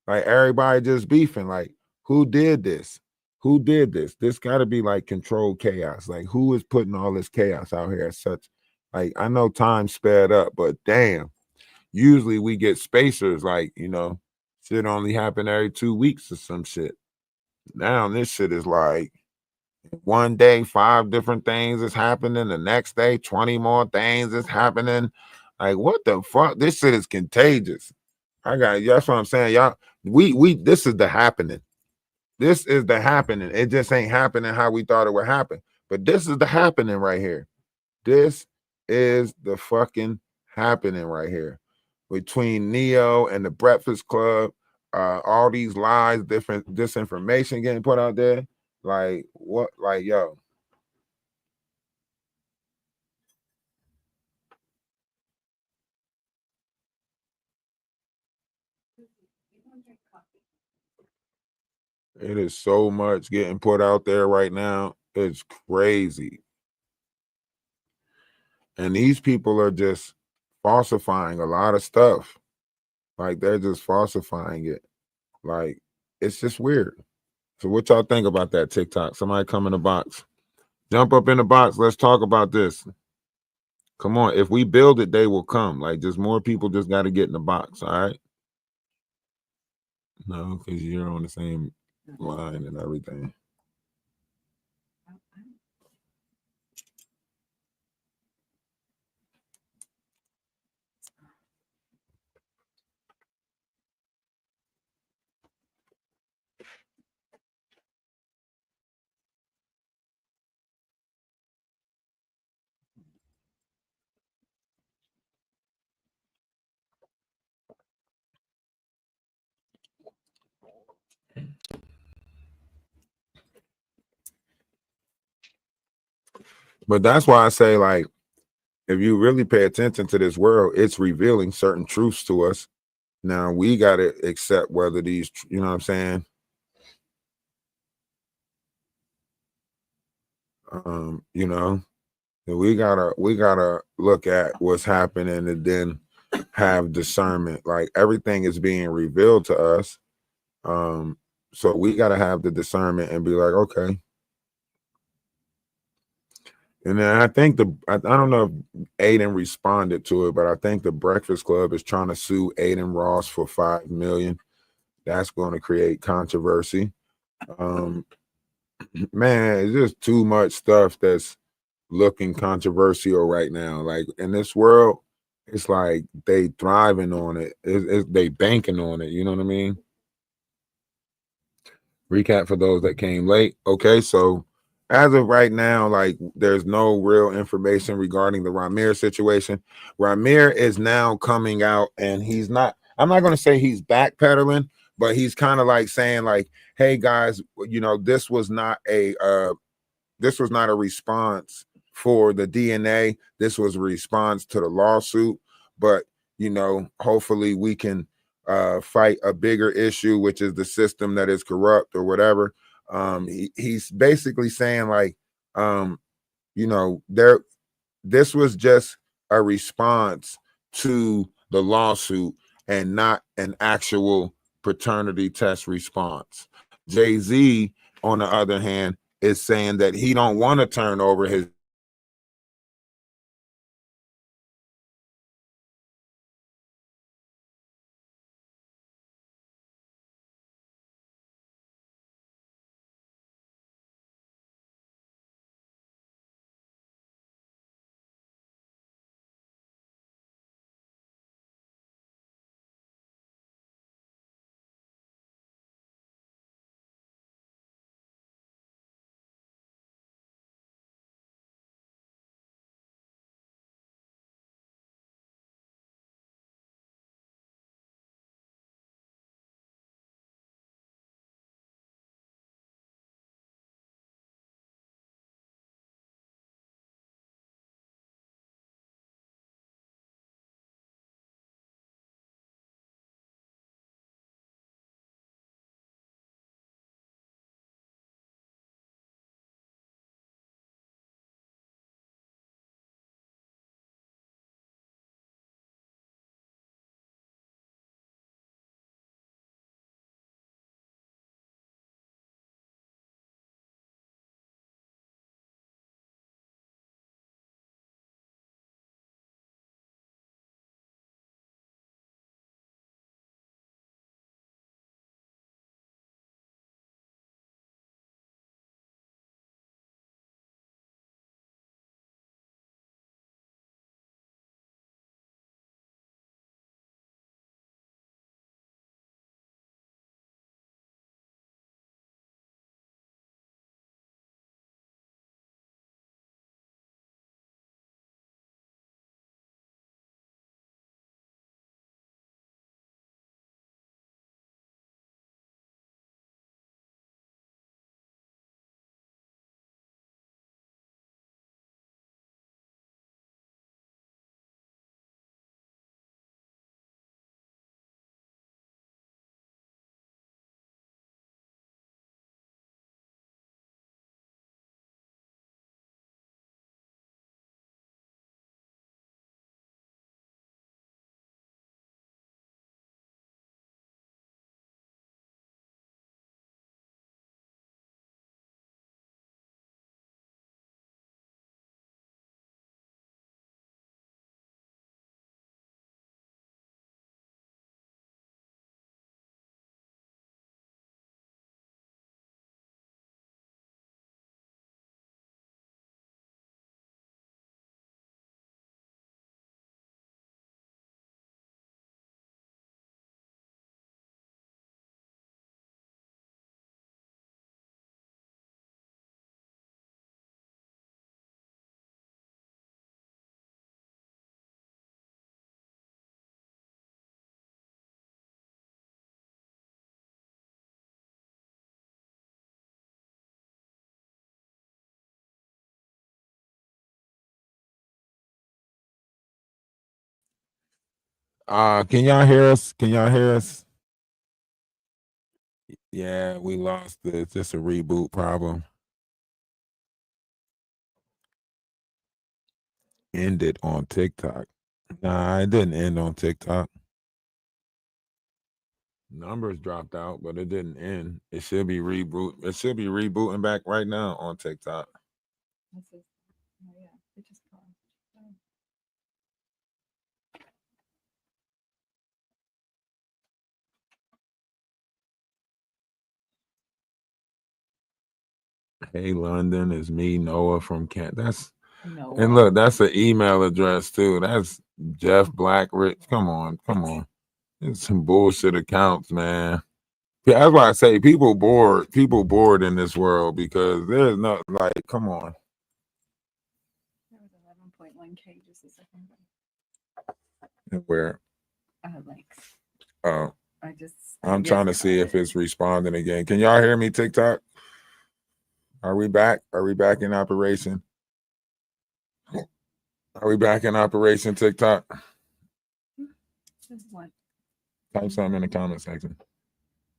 like everybody just beefing. Like, who did this? Who did this? This got to be like controlled chaos. Like, who is putting all this chaos out here at such? Like, I know time sped up, but damn. Usually we get spacers. Like, shit only happen every 2 weeks or some shit. Now this shit is like one day 5 different things is happening. The next day 20 more things is happening. Like, what the fuck? This shit is contagious. That's what I'm saying. Y'all, we this is the happening. This is the happening. It just ain't happening how we thought it would happen. But this is the happening right here. This is the fucking happening right here. Between Neo and the Breakfast Club, all these lies, different disinformation getting put out there. Like, what? Like, yo. It is so much getting put out there right now. It's crazy. And these people are just falsifying a lot of stuff. Like, they're just falsifying it. Like, it's just weird. So what y'all think about that TikTok? Somebody come in the box. Jump up in the box. Let's talk about this. Come on. If we build it, they will come. Like, just more people just got to get in the box. All right. No, because you're on the same line and everything. But that's why I say, like, if you really pay attention to this world, it's revealing certain truths to us. Now we got to accept whether these, you know what I'm saying? You know, we gotta look at what's happening and then have discernment. Like everything is being revealed to us. So we gotta have the discernment and be like, okay. And then I think I don't know if Aiden responded to it, but I think the Breakfast Club is trying to sue AdinRoss for $5 million. That's going to create controversy. Man, it's just too much stuff that's looking controversial right now. Like in this world, it's like they thriving on it. They banking on it. You know what I mean? Recap for those that came late. Okay, so as of right now, like there's no real information regarding the Ramir situation. Ramir is now coming out and he's not, I'm not going to say he's backpedaling, but he's kind of like saying like, hey guys, you know, this was not a response for the DNA. This was a response to the lawsuit. But, you know, hopefully we can fight a bigger issue, which is the system that is corrupt or whatever. He's basically saying like, you know, this was just a response to the lawsuit and not an actual paternity test response. Jay-Z, on the other hand, is saying that he don't want to turn over his Can y'all hear us? Can y'all hear us? Yeah, we lost it. It's just a reboot problem. Ended on TikTok. Nah, it didn't end on TikTok. Numbers dropped out, but it didn't end. It should be reboot. It should be rebooting back right now on TikTok. This is, oh yeah, it just paused. Hey, London, is me, Noah from Kent. That's No. and look, that's an email address too. That's Jeff Blackrich. Come on. It's some bullshit accounts, man. Yeah, that's why I say people bored in this world because there's not like, come on. That was 11.1K just a second ago. Where? Links. Oh, I'm yes, trying to see if it's responding again. Can y'all hear me, TikTok? Are we back? Are we back in operation? Are we back in operation, TikTok? What? Type something in the comment section.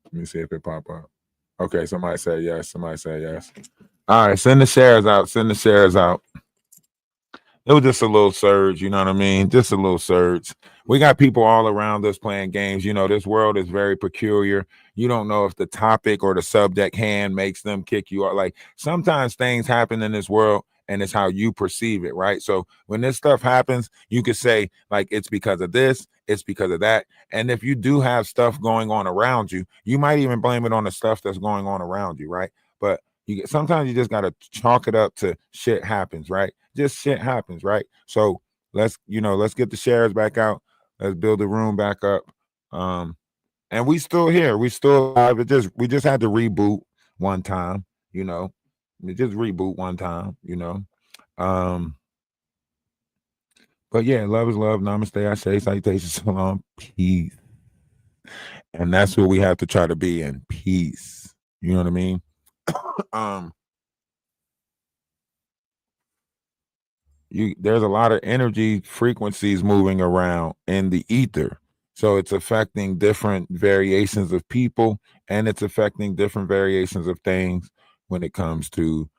Let me see if it pop up. Okay, somebody say yes. Somebody say yes. All right, send the shares out. Send the shares out. It was just a little surge, you know what I mean? Just a little surge. We got people all around us playing games. You know, this world is very peculiar. You don't know if the topic or the subject hand makes them kick you out. Like sometimes things happen in this world and it's how you perceive it, right? So when this stuff happens, you could say like it's because of this, it's because of that. And if you do have stuff going on around you, you might even blame it on the stuff that's going on around you, right? But sometimes you just gotta chalk it up to shit happens, right? Just shit happens, right? So let's get the shares back out. Let's build the room back up. And we still here. We still alive. We just had to reboot one time, you know. We just reboot one time, you know. But yeah, love is love. Namaste, Ashe, salutations, salam, peace. And that's what we have to try to be in peace. You know what I mean? There's a lot of energy frequencies moving around in the ether. So it's affecting different variations of people and it's affecting different variations of things when it comes to,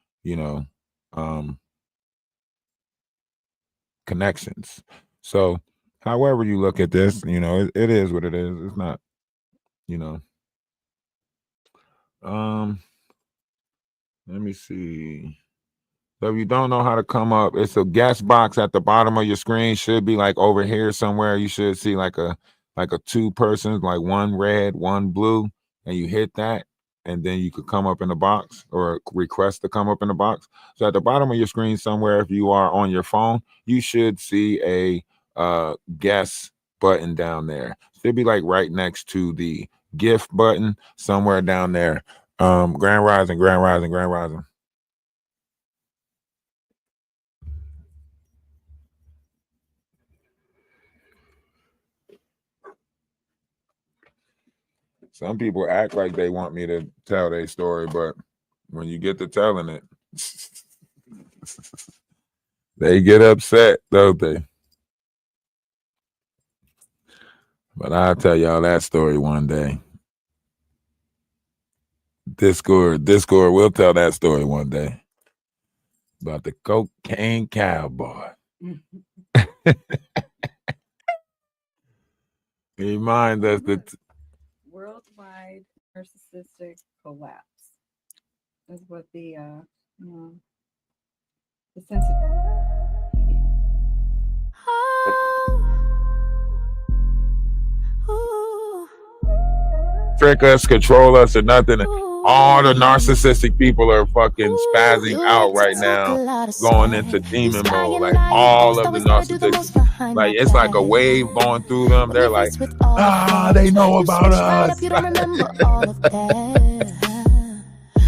connections. So however you look at this, it is what it is. It's not, let me see. So if you don't know how to come up, it's a guest box at the bottom of your screen. Should be like over here somewhere. You should see like a two persons, like one red, one blue, and you hit that, and then you could come up in the box or request to come up in the box. So at the bottom of your screen somewhere, if you are on your phone, you should see a guest button down there. Should be like right next to the gift button somewhere down there. Grand Rising, Grand Rising, Grand Rising. Some people act like they want me to tell their story, but when you get to telling it, they get upset, don't they? But I'll tell y'all that story one day. Discord will tell that story one day. About the cocaine cowboy. Remind us that worldwide narcissistic collapse is what the sensitivity. trick us, control us, or nothing. All the narcissistic people are fucking spazzing out right now, going into demon mode. Like all of the narcissists, like it's like a wave going through them. They're like, they know about us. You don't remember all of that.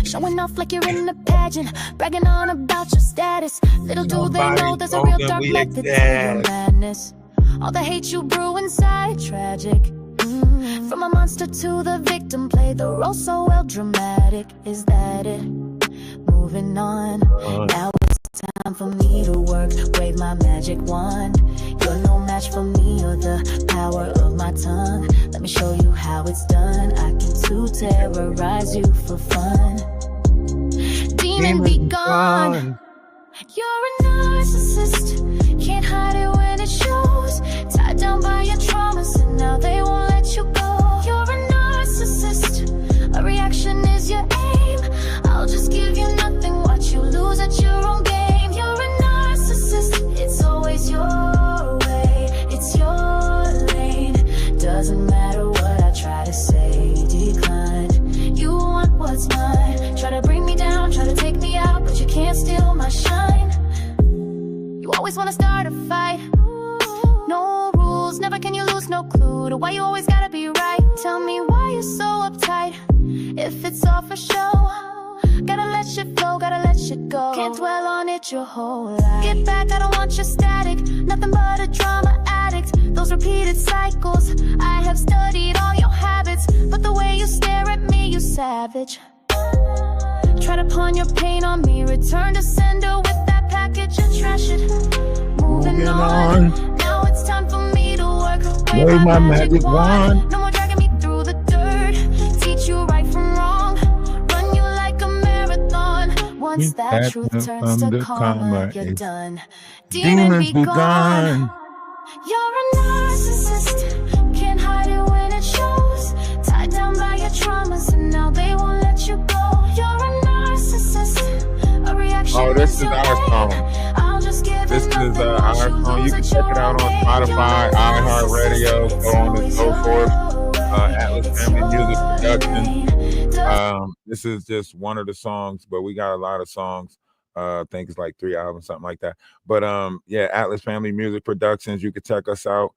Showing off like you're in a pageant, bragging on about your status. Little do they know there's a real dark method to your madness. All the hate you brew inside, tragic. From a monster to the victim, play the role so well, dramatic. Is that it? Moving on. Now it's time for me to work, wave my magic wand. You're no magic. match for me or the power of my tongue. Let me show you how it's done. I can too terrorize you for fun. Demon be gone. You're a narcissist. Can't hide it when it shows. Tied down by your traumas and now they won't let you go. You're a narcissist. A reaction is your aim. I'll just give you nothing. Watch you lose at your own game. You're a narcissist. It's always your way. It's your lane. Doesn't matter what I try to say. Decline. You want what's mine. Try to bring me down. Try to take me out. But you can't steal my shine. You always want to start a fight. No rules. Never can you lose. No clue to why you always gotta be right. Tell me why you're so uptight. If it's all for show, gotta let shit flow, gotta let shit go. Can't dwell on it your whole life. Get back, I don't want your static. Nothing but a drama addict. Those repeated cycles. I have studied all your habits, but the way you stare at me, you savage. Try to pawn your pain on me. Return to sender with that package and trash it. Moving on. Now it's time for me to work. Wave my magic wand. No more dragging me through the dirt. Teach you right from wrong. Run you like a marathon. Once that truth turns to karma, you're done. Demon be gone. You're a narcissist. Can't hide it when it shows. Tied down by your traumas and now they won't let you go. You're a narcissist. A reaction. Oh, this is our song. I'll just give This is our song. You can check it out on Spotify, iHeartRadio, so on and so forth. Atlas Family Music Production. This is just one of the songs, but we got a lot of songs. I think it's like 3 albums, something like that. But yeah, Atlas Family Music Productions. You can check us out.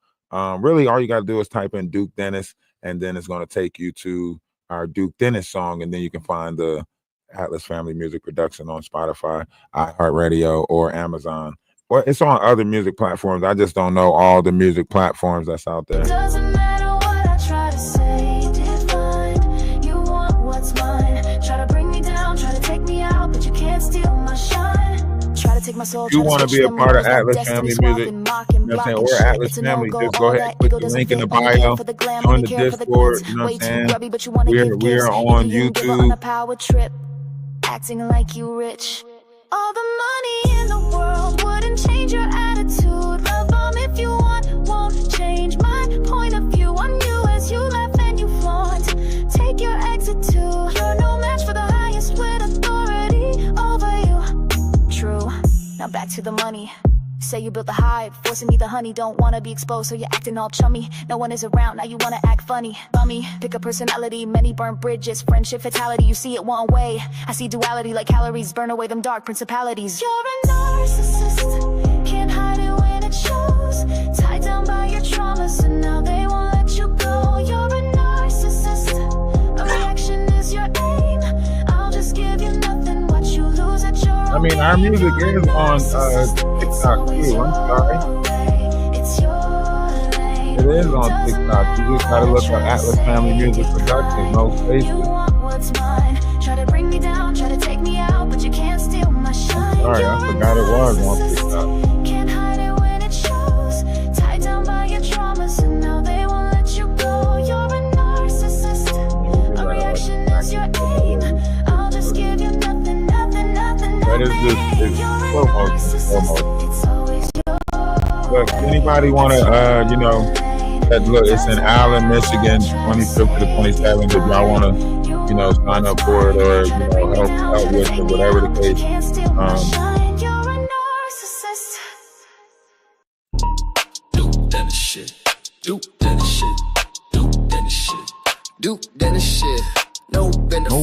Really, all you got to do is type in Duke Dennis, and then it's going to take you to our Duke Dennis song, and then you can find the Atlas Family Music Production on Spotify, iHeartRadio, or Amazon. Well, it's on other music platforms. I just don't know all the music platforms that's out there. Doesn't matter what I try to say, define. You want what's mine. Try to bring me down, try to take me out, but you can't steal my shine. Try to take my soul. If you want to be a part of Atlas Family Music, you know what I'm saying? We're Atlas Family. Just go ahead, click the link in the bio, join the Discord. You know what I'm saying? We're on YouTube. Acting like you rich. All the money in the world wouldn't change your attitude. Love bomb if you want, won't change my point of view on you as you laugh and you flaunt. Take your exit too. You're no match for the highest with authority over you. True. Now back to the money. Say you built the hive, forcing me the honey. Don't wanna be exposed, so you're acting all chummy. No one is around, now you wanna act funny. Bummy, pick a personality, many burn bridges. Friendship fatality, you see it one way. I see duality like calories, burn away them dark principalities. You're a narcissist, can't hide it when it shows. Tied down by your traumas and now they won't let you go. You're a narcissist, a reaction is your aim. I'll just give you nothing, what you lose at your own. I mean, our music is on TikTok too. I'm sorry. It is on TikTok. You just gotta look at Atlas Family Music Productions. No spaces. Sorry, I forgot it was on TikTok. Can't hide it when it shows. Tied down by your traumas and now they won't let you go. You're a narcissist. A reaction is your aim. I'll just give you nothing, nothing, nothing, nothing. That is just, it's slow motion. Look, anybody want to, you know, look, it's in Allen, Michigan, 25th to the 27th. If y'all want to, you know, sign up for it or, you know, help out with it, whatever the case. Duke Dennis shit. Duke Dennis shit. Duke Dennis shit. Duke Dennis shit. No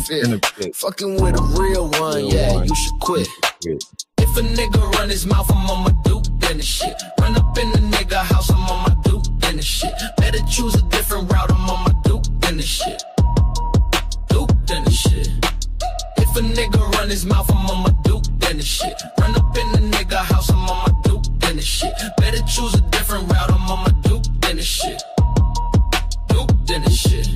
benefit. Fucking with a real one, yeah, you should quit. If a nigga run his mouth, I'm on my Duke Dennis shit. Run up in the nigga house, I'm on my Duke Dennis shit. Better choose a different route, I'm on my Duke Dennis shit. Duke Dennis shit. If a nigga run his mouth, I'm on my Duke Dennis shit. Run up in the nigga house, I'm on my Duke Dennis shit. Better choose a different route, I'm on my Duke Dennis shit. Duke Dennis shit.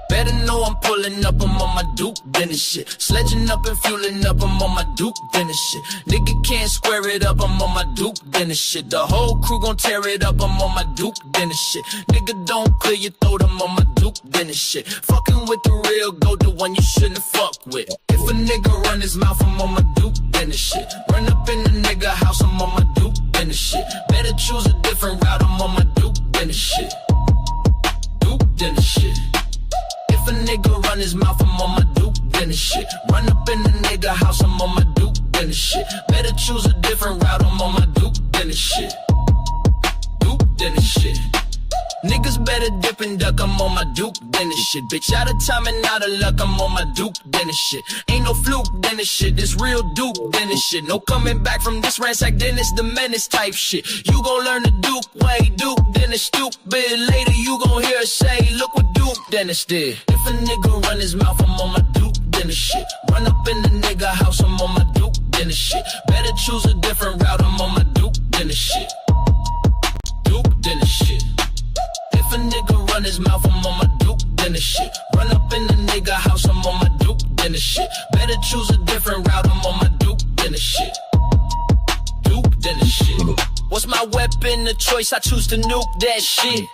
Better know I'm pulling up, I'm on my my Duke, then this shit. Sledging up and fueling up, I'm on my Duke, then this shit. Nigga can't square it up, I'm on my Duke, then this shit. The whole crew gon' tear it up, I'm on my Duke, then this shit. Nigga don't clear your throat, I'm on my Duke, then this shit. Fucking with the real goat, the one you shouldn't fuck with. If a nigga run his mouth, I'm on my Duke, then this shit. Run up in the nigga house, I'm on my Duke, then this shit. Better choose a different route, I'm on my Duke, then this shit. Duke, then this shit. If a nigga run his mouth, I'm on my Duke, then this shit. Run up in the nigga house, I'm on my Duke, then this shit. Better choose a different route, I'm on my Duke, then this shit. Duke, then this shit. Niggas better dip and duck, I'm on my Duke, then this shit. Bitch, out of time and out of luck, I'm on my Duke, then this shit. Ain't no fluke, then this shit. This real Duke, then this shit. No coming back from this ransack, then it's the menace type shit. You gon' learn the Duke way, Duke, then it's stupid. Later you gon' hear us say, look what Duke, then it's did. If a nigga run his mouth, I'm on my Duke, then this shit. Run up in the nigga house, I'm on my Duke, then this shit. Better choose a different route, I'm on my Duke, then this shit. Duke, then this shit. If a nigga run his mouth, I'm on my Duke, then this shit. Run up in the nigga house, I'm on my Duke, then this shit. Better choose a different route, I'm on my Duke, then this shit. Duke, then this shit. What's my weapon of choice? I choose to nuke that shit.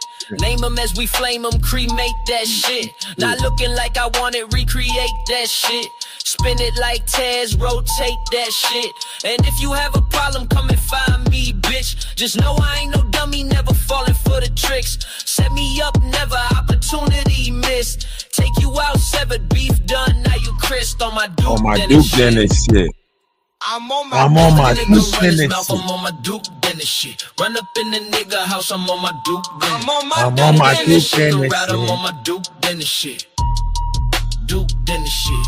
Name them as we flame them, cremate that shit. Not looking like I want it, recreate that shit. Spin it like Taz, rotate that shit. And if you have a problem, come and find me, bitch. Just know I ain't no dummy, never falling for the tricks. Set me up, never opportunity missed. Take you out, severed beef done, now you crisp on my Duke. On my Duke, then this shit. I'm on my Duke, then this shit. I'm on my Duke, then this shit. Run up in the nigga house, I'm on my Duke, then I'm on my Duke, then this shit. I'm on my Duke, then this shit. Duke, then this shit.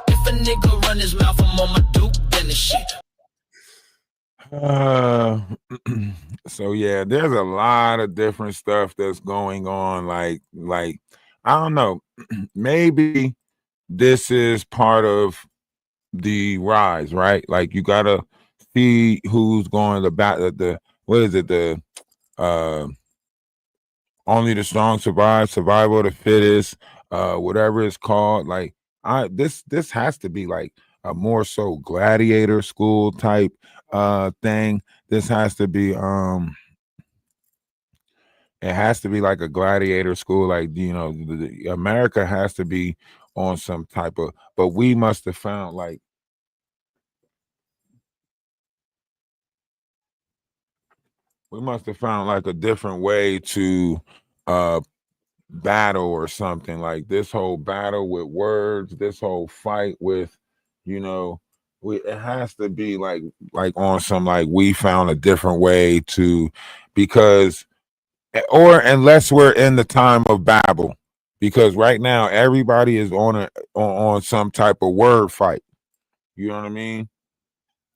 If a nigga run his mouth, I'm on my Duke, then this shit. So yeah, there's a lot of different stuff that's going on. Like I don't know, maybe this is part of the rise, right? Like you gotta see who's going to bat the what is it, the only the strong survive, survival of the fittest, whatever it's called. Like this has to be like a more so gladiator school type thing. This has to be it has to be like a gladiator school, like, you know, America has to be on some type of, but we must have found like a different way to battle or something. Like this whole battle with words, this whole fight with, you know, it has to be like on some, like, we found a different way to, because, or unless we're in the time of Babel, because right now everybody is on some type of word fight. You know what I mean?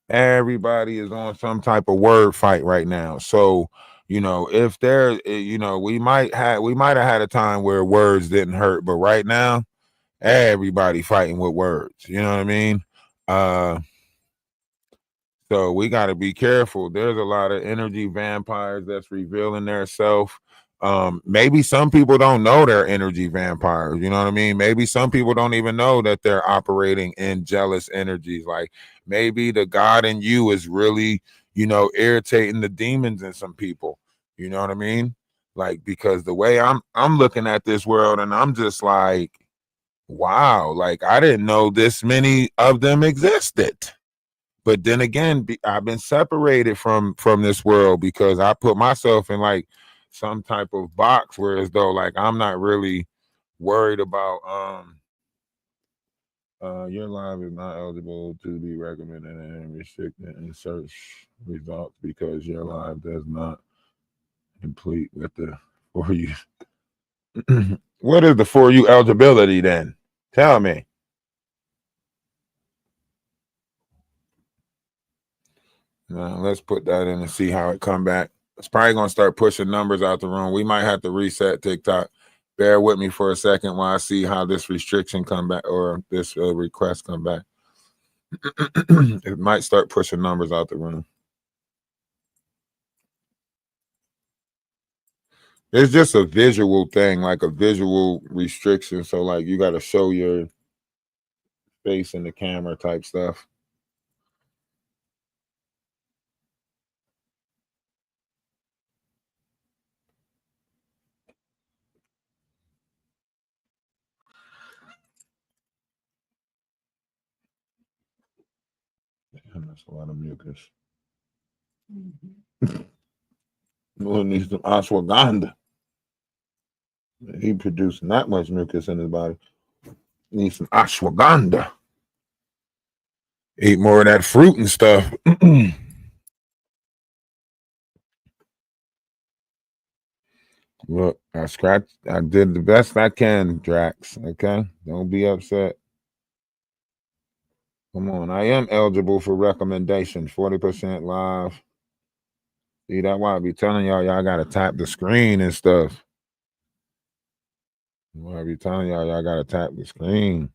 Everybody is on some type of word fight right now. So, you know, if there, you know, we might have had a time where words didn't hurt, but right now everybody fighting with words. You know what I mean? So we got to be careful. There's a lot of energy vampires that's revealing their self. Maybe some people don't know they're energy vampires. You know what I mean? Maybe some people don't even know that they're operating in jealous energies. Like maybe the God in you is really, you know, irritating the demons in some people. You know what I mean? Like, because the way I'm looking at this world, and I'm just like, wow, like I didn't know this many of them existed. But then again, I've been separated from this world because I put myself in like some type of box where, as though like I'm not really worried about your live is not eligible to be recommended and restricted in search results because your live does not complete with the for you. What is the for you eligibility then? Tell me. Let's put that in and see how it come back. It's probably going to start pushing numbers out the room. We might have to reset TikTok. Bear with me for a second while I see how this restriction come back, or this request come back. It might start pushing numbers out the room. It's just a visual thing, like a visual restriction. So like you got to show your facing the camera type stuff. Damn, that's a lot of mucus. We'll need some ashwagandha. He producing that much mucus in his body. Need some ashwagandha. Eat more of that fruit and stuff. Look, I did the best I can, Drax. Okay? Don't be upset. Come on. I am eligible for recommendation. 40% live. See, that's why I be telling y'all gotta tap the screen and stuff. Why I be telling y'all gotta tap the screen.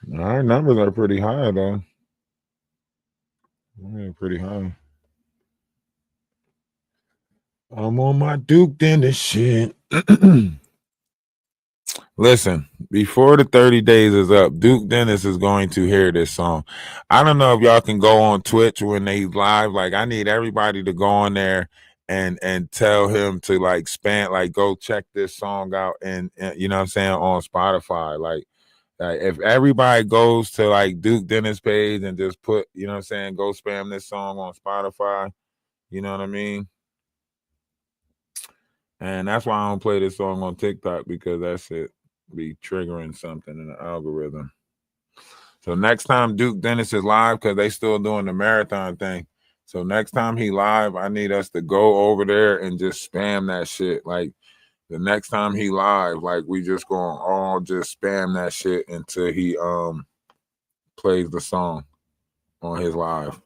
All right, numbers are pretty high though. Yeah, pretty high. I'm on my Duke Dennis shit. Listen, before the 30 days is up, Duke Dennis is going to hear this song. I don't know if y'all can go on Twitch when they live. Like, I need everybody to go on there and tell him to like spam, like go check this song out and you know what I'm saying, on Spotify. Like if everybody goes to like Duke Dennis page and just put, you know what I'm saying, go spam this song on Spotify, you know what I mean? And that's why I don't play this song on TikTok, because that shit be triggering something in the algorithm. So next time Duke Dennis is live, because they still doing the marathon thing. So next time he live, I need us to go over there and just spam that shit. Like the next time he live, like we just gonna all just spam that shit until he plays the song on his live,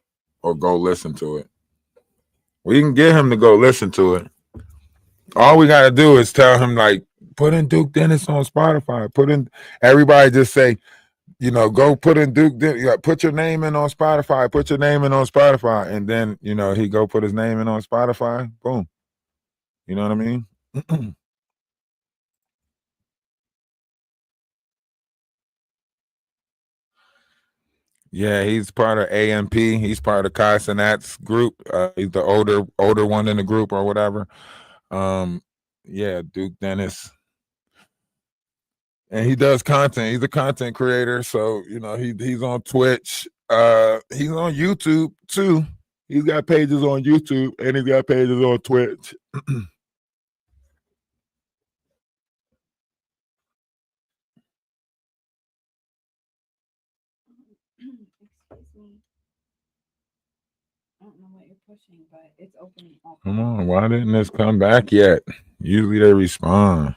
or go listen to it. We can get him to go listen to it. All we gotta do is tell him, like, put in Duke Dennis on Spotify. Everybody just say, you know, go put in Duke Dennis, put your name in on Spotify, put your name in on Spotify. And then, you know, he go put his name in on Spotify. Boom. You know what I mean? Yeah, he's part of AMP. He's part of Kai Cenat's group. He's the older one in the group or whatever. Yeah, Duke Dennis. And he does content. He's a content creator. So, you know, he's on Twitch. He's on YouTube too. He's got pages on YouTube and he's got pages on Twitch. Excuse me. I don't know what you're pushing, but it's opening up. Come on, why didn't this come back yet? Usually they respond.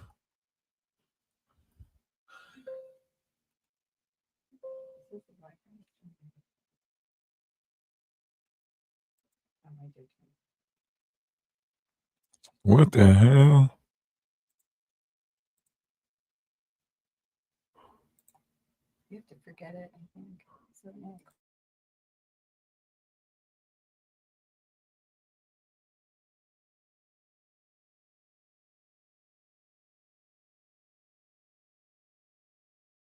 What the hell? You have to forget it, I think. So, no.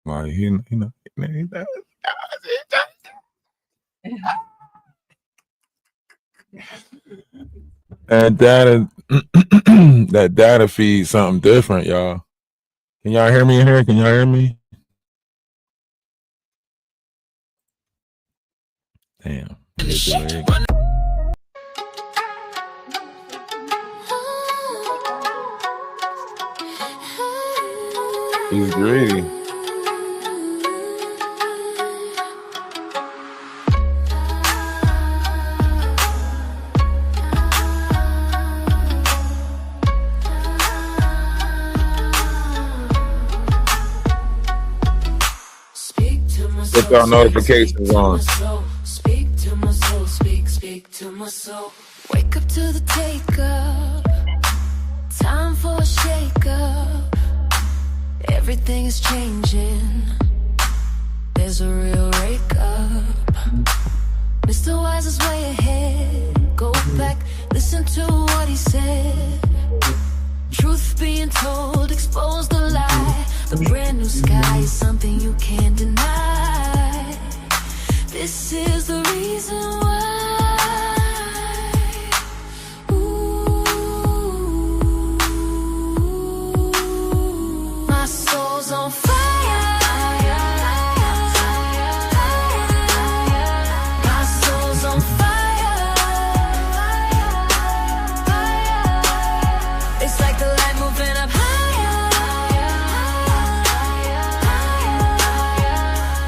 Like he and data that data feeds something different, y'all. Can y'all hear me in here? Can y'all hear me? Damn. He's greedy. Put y'all notifications on. Speak to my soul, speak to my soul. Wake up to the take up. Time for a shake up. everything is changing. There's a real wake up. Mr. Wise is way ahead. Go back, listen to what he said. Truth being told, expose the lie. The brand new sky is something you can't deny. This is the reason why. My soul's on fire. My soul's on fire. It's like the light moving up higher.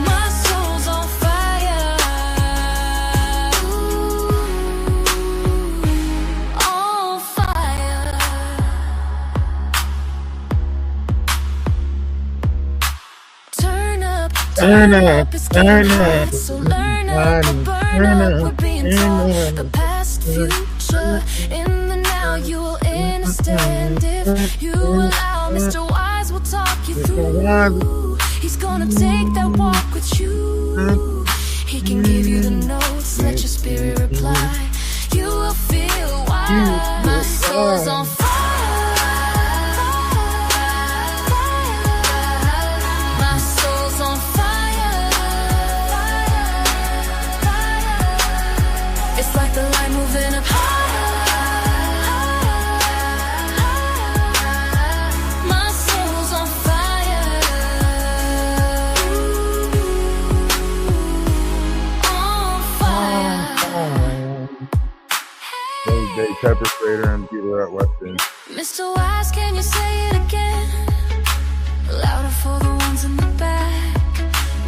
My soul's on fire. On fire. Turn up, it's getting hot. So learn up or burn up, we're being taught. The past, future, in the now, you will understand if you allow. Mr. Wise will talk you through. He's gonna take that walk with you. He can give you the notes, let your spirit reply. You will feel why. My soul's on fire. My soul's on fire. It's like the light moving up higher. My soul's on fire. On fire. They pepper sprayed her and beat her up. Watch this. Mr. Wise, can you say it again? Louder for the ones in the back.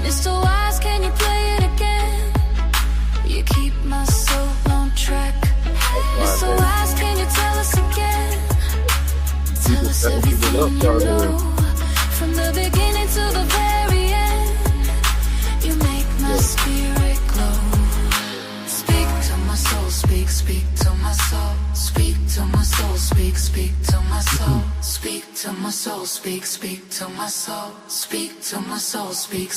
Mr. Wise, can you play it again? You keep my soul on track. Mr. Wise, can you tell us again? Tell us everything you know. From the beginning to the very end. You make my spirit glow. Speak to my soul, speak to my soul. Speak to my soul, speak to my soul. Speak to my soul, speak to my soul. Speak to my soul, speak.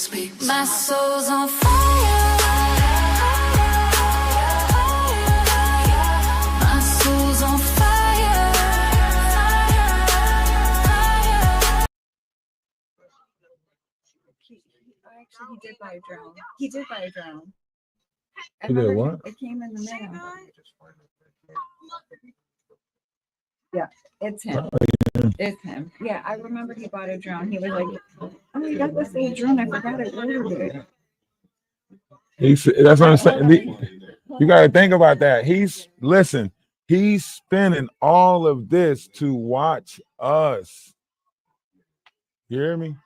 My soul's on fire. My soul's on fire. Actually, he did buy a drone. He did buy a drone. I He did remember what? It came in the mail. Yeah, it's him. It's him. Yeah, I remember he bought a drone. He was like, "Oh, he got this little drone. I forgot I ordered it." That's what I'm saying. You got to think about that. He's spending all of this to watch us. You hear me?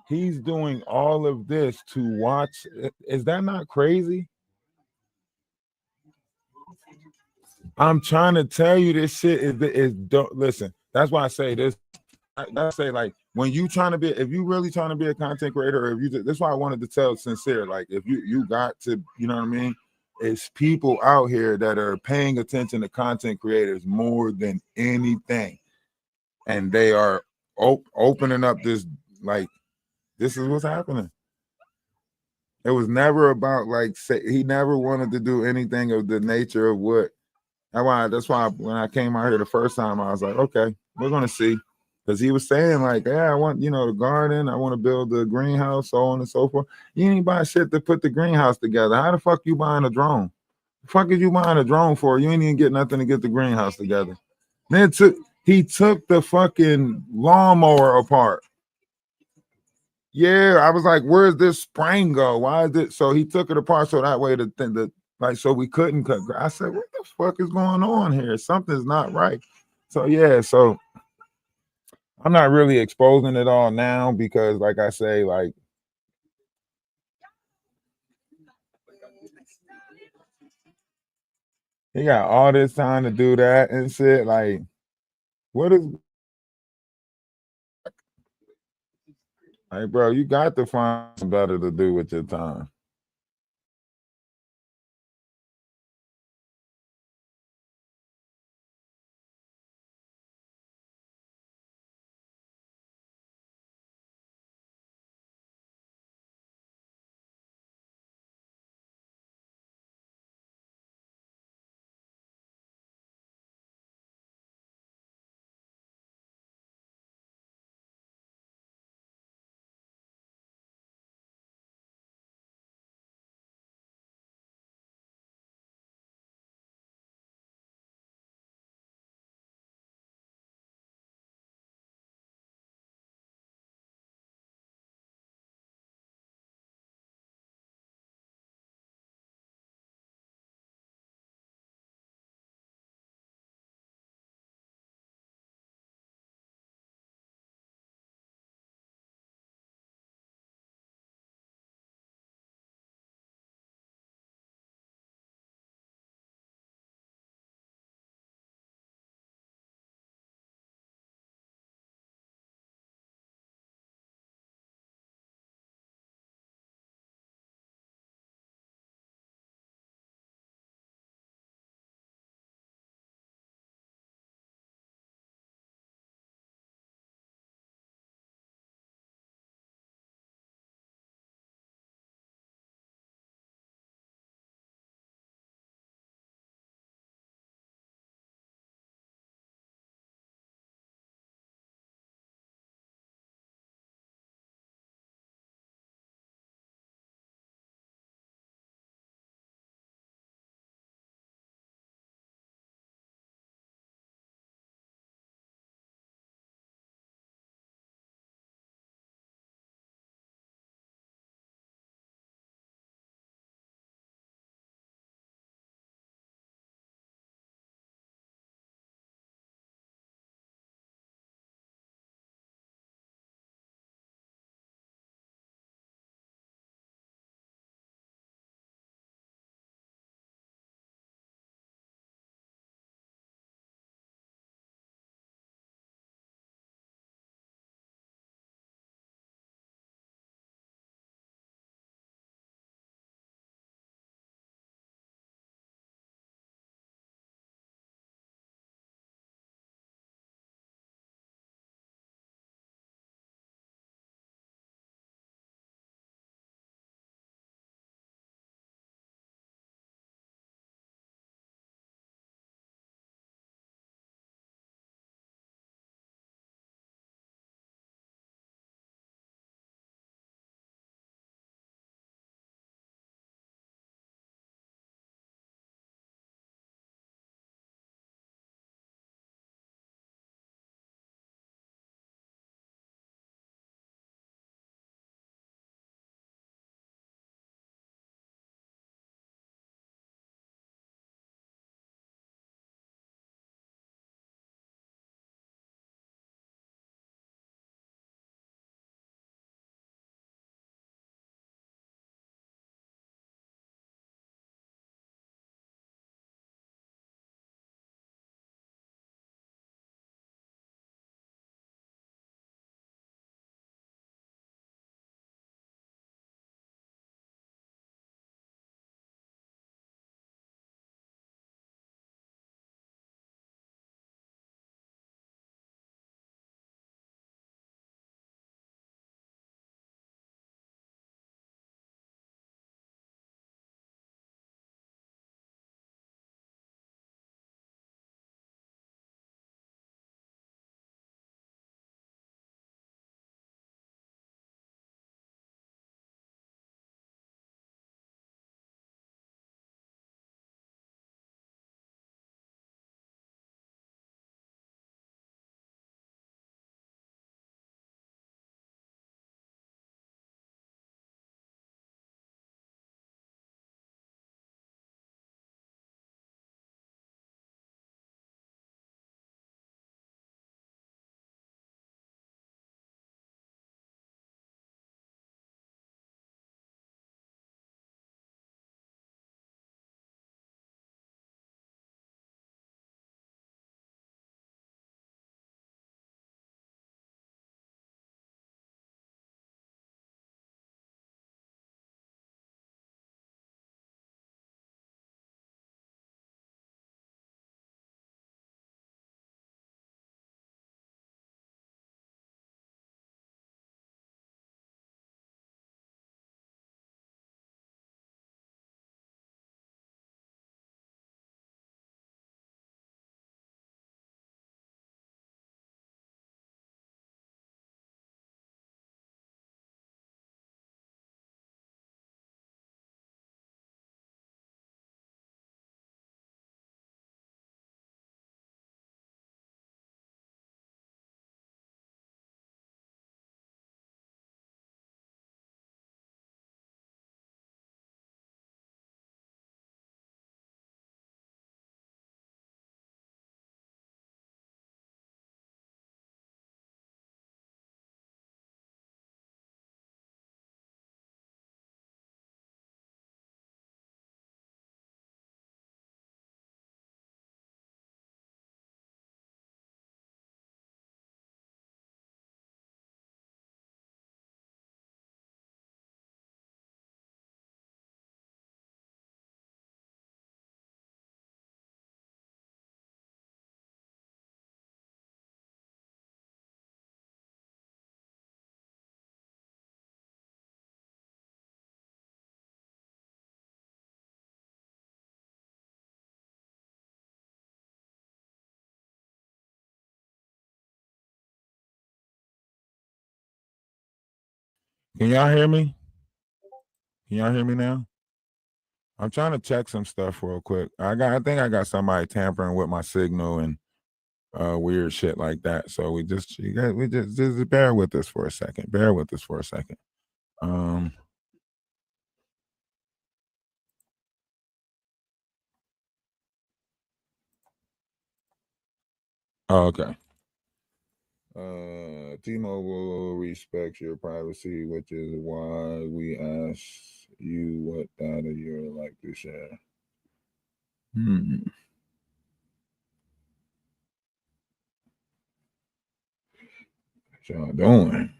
He's doing all of this to watch. Is that not crazy? I'm trying to tell you this shit is don't listen. That's why I say this. I say like when you trying to be, if you really trying to be a content creator, or if you, that's why I wanted to tell sincere. Like if you got to, you know what I mean? It's people out here that are paying attention to content creators more than anything, and they are opening up this like this is what's happening. It was never about like he never wanted to do anything of the nature of what. That's why when I came out here the first time, I was like, okay, we're gonna see. Because he was saying, like, yeah, I want, the garden, I want to build the greenhouse, so on and so forth. You ain't buy shit to put the greenhouse together. How the fuck you buying a drone? The fuck is you buying a drone for? You ain't even get nothing to get the greenhouse together. Then he took the fucking lawnmower apart. Yeah, I was like, where's this spring go? Why is it? So he took it apart so that way so we couldn't cut. I said, what the fuck is going on here? Something's not right. So yeah, so I'm not really exposing it all now because, like I say, like he got all this time to do that and shit. Like, what is like, bro? You got to find something better to do with your time. Can y'all hear me? Can y'all hear me now? I'm trying to check some stuff real quick. I think I got somebody tampering with my signal and weird shit like that. So we just bear with us for a second. Bear with us for a second. Okay. T-Mobile respects your privacy, which is why we ask you what data you'd like to share. What y'all doing?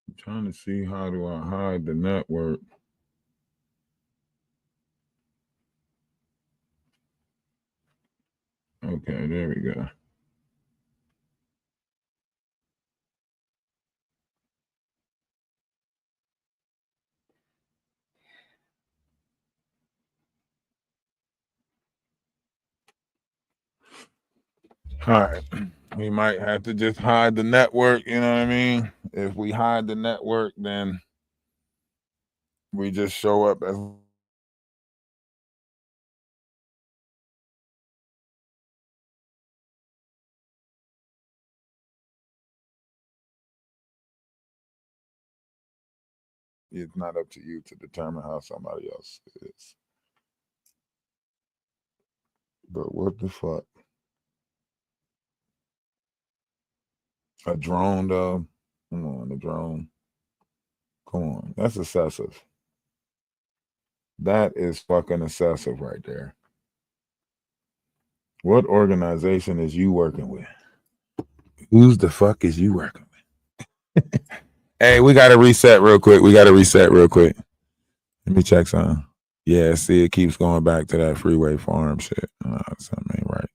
I'm trying to see how do I hide the network. Okay, there we go. All right. We might have to just hide the network, you know what I mean? If we hide the network, then we just show up as it's not up to you to determine how somebody else is. But what the fuck? A drone though? Come on, a drone. Come on. That's excessive. That is fucking excessive right there. What organization is you working with? Who's the fuck is you working with? Hey, we gotta reset real quick. Let me check something. Yeah, see, it keeps going back to that freeway farm shit. Something ain't right.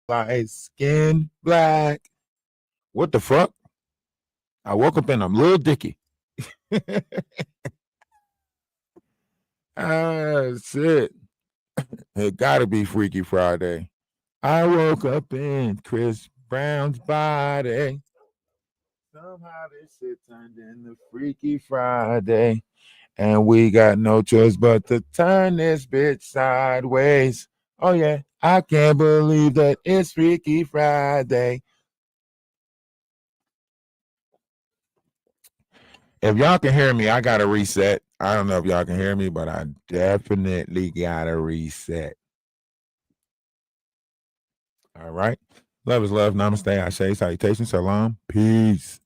Light skin black. What the fuck? I woke up and I'm Lil Dicky. Ah, shit. It gotta be Freaky Friday. I woke up in Chris Brown's body. Somehow this shit turned into Freaky Friday. And we got no choice but to turn this bitch sideways. Oh yeah, I can't believe that it's Freaky Friday. If y'all can hear me, I gotta reset. I don't know if y'all can hear me, but I definitely gotta reset. All right. Love is love. Namaste. Ashe. Salutation. Salam. Peace.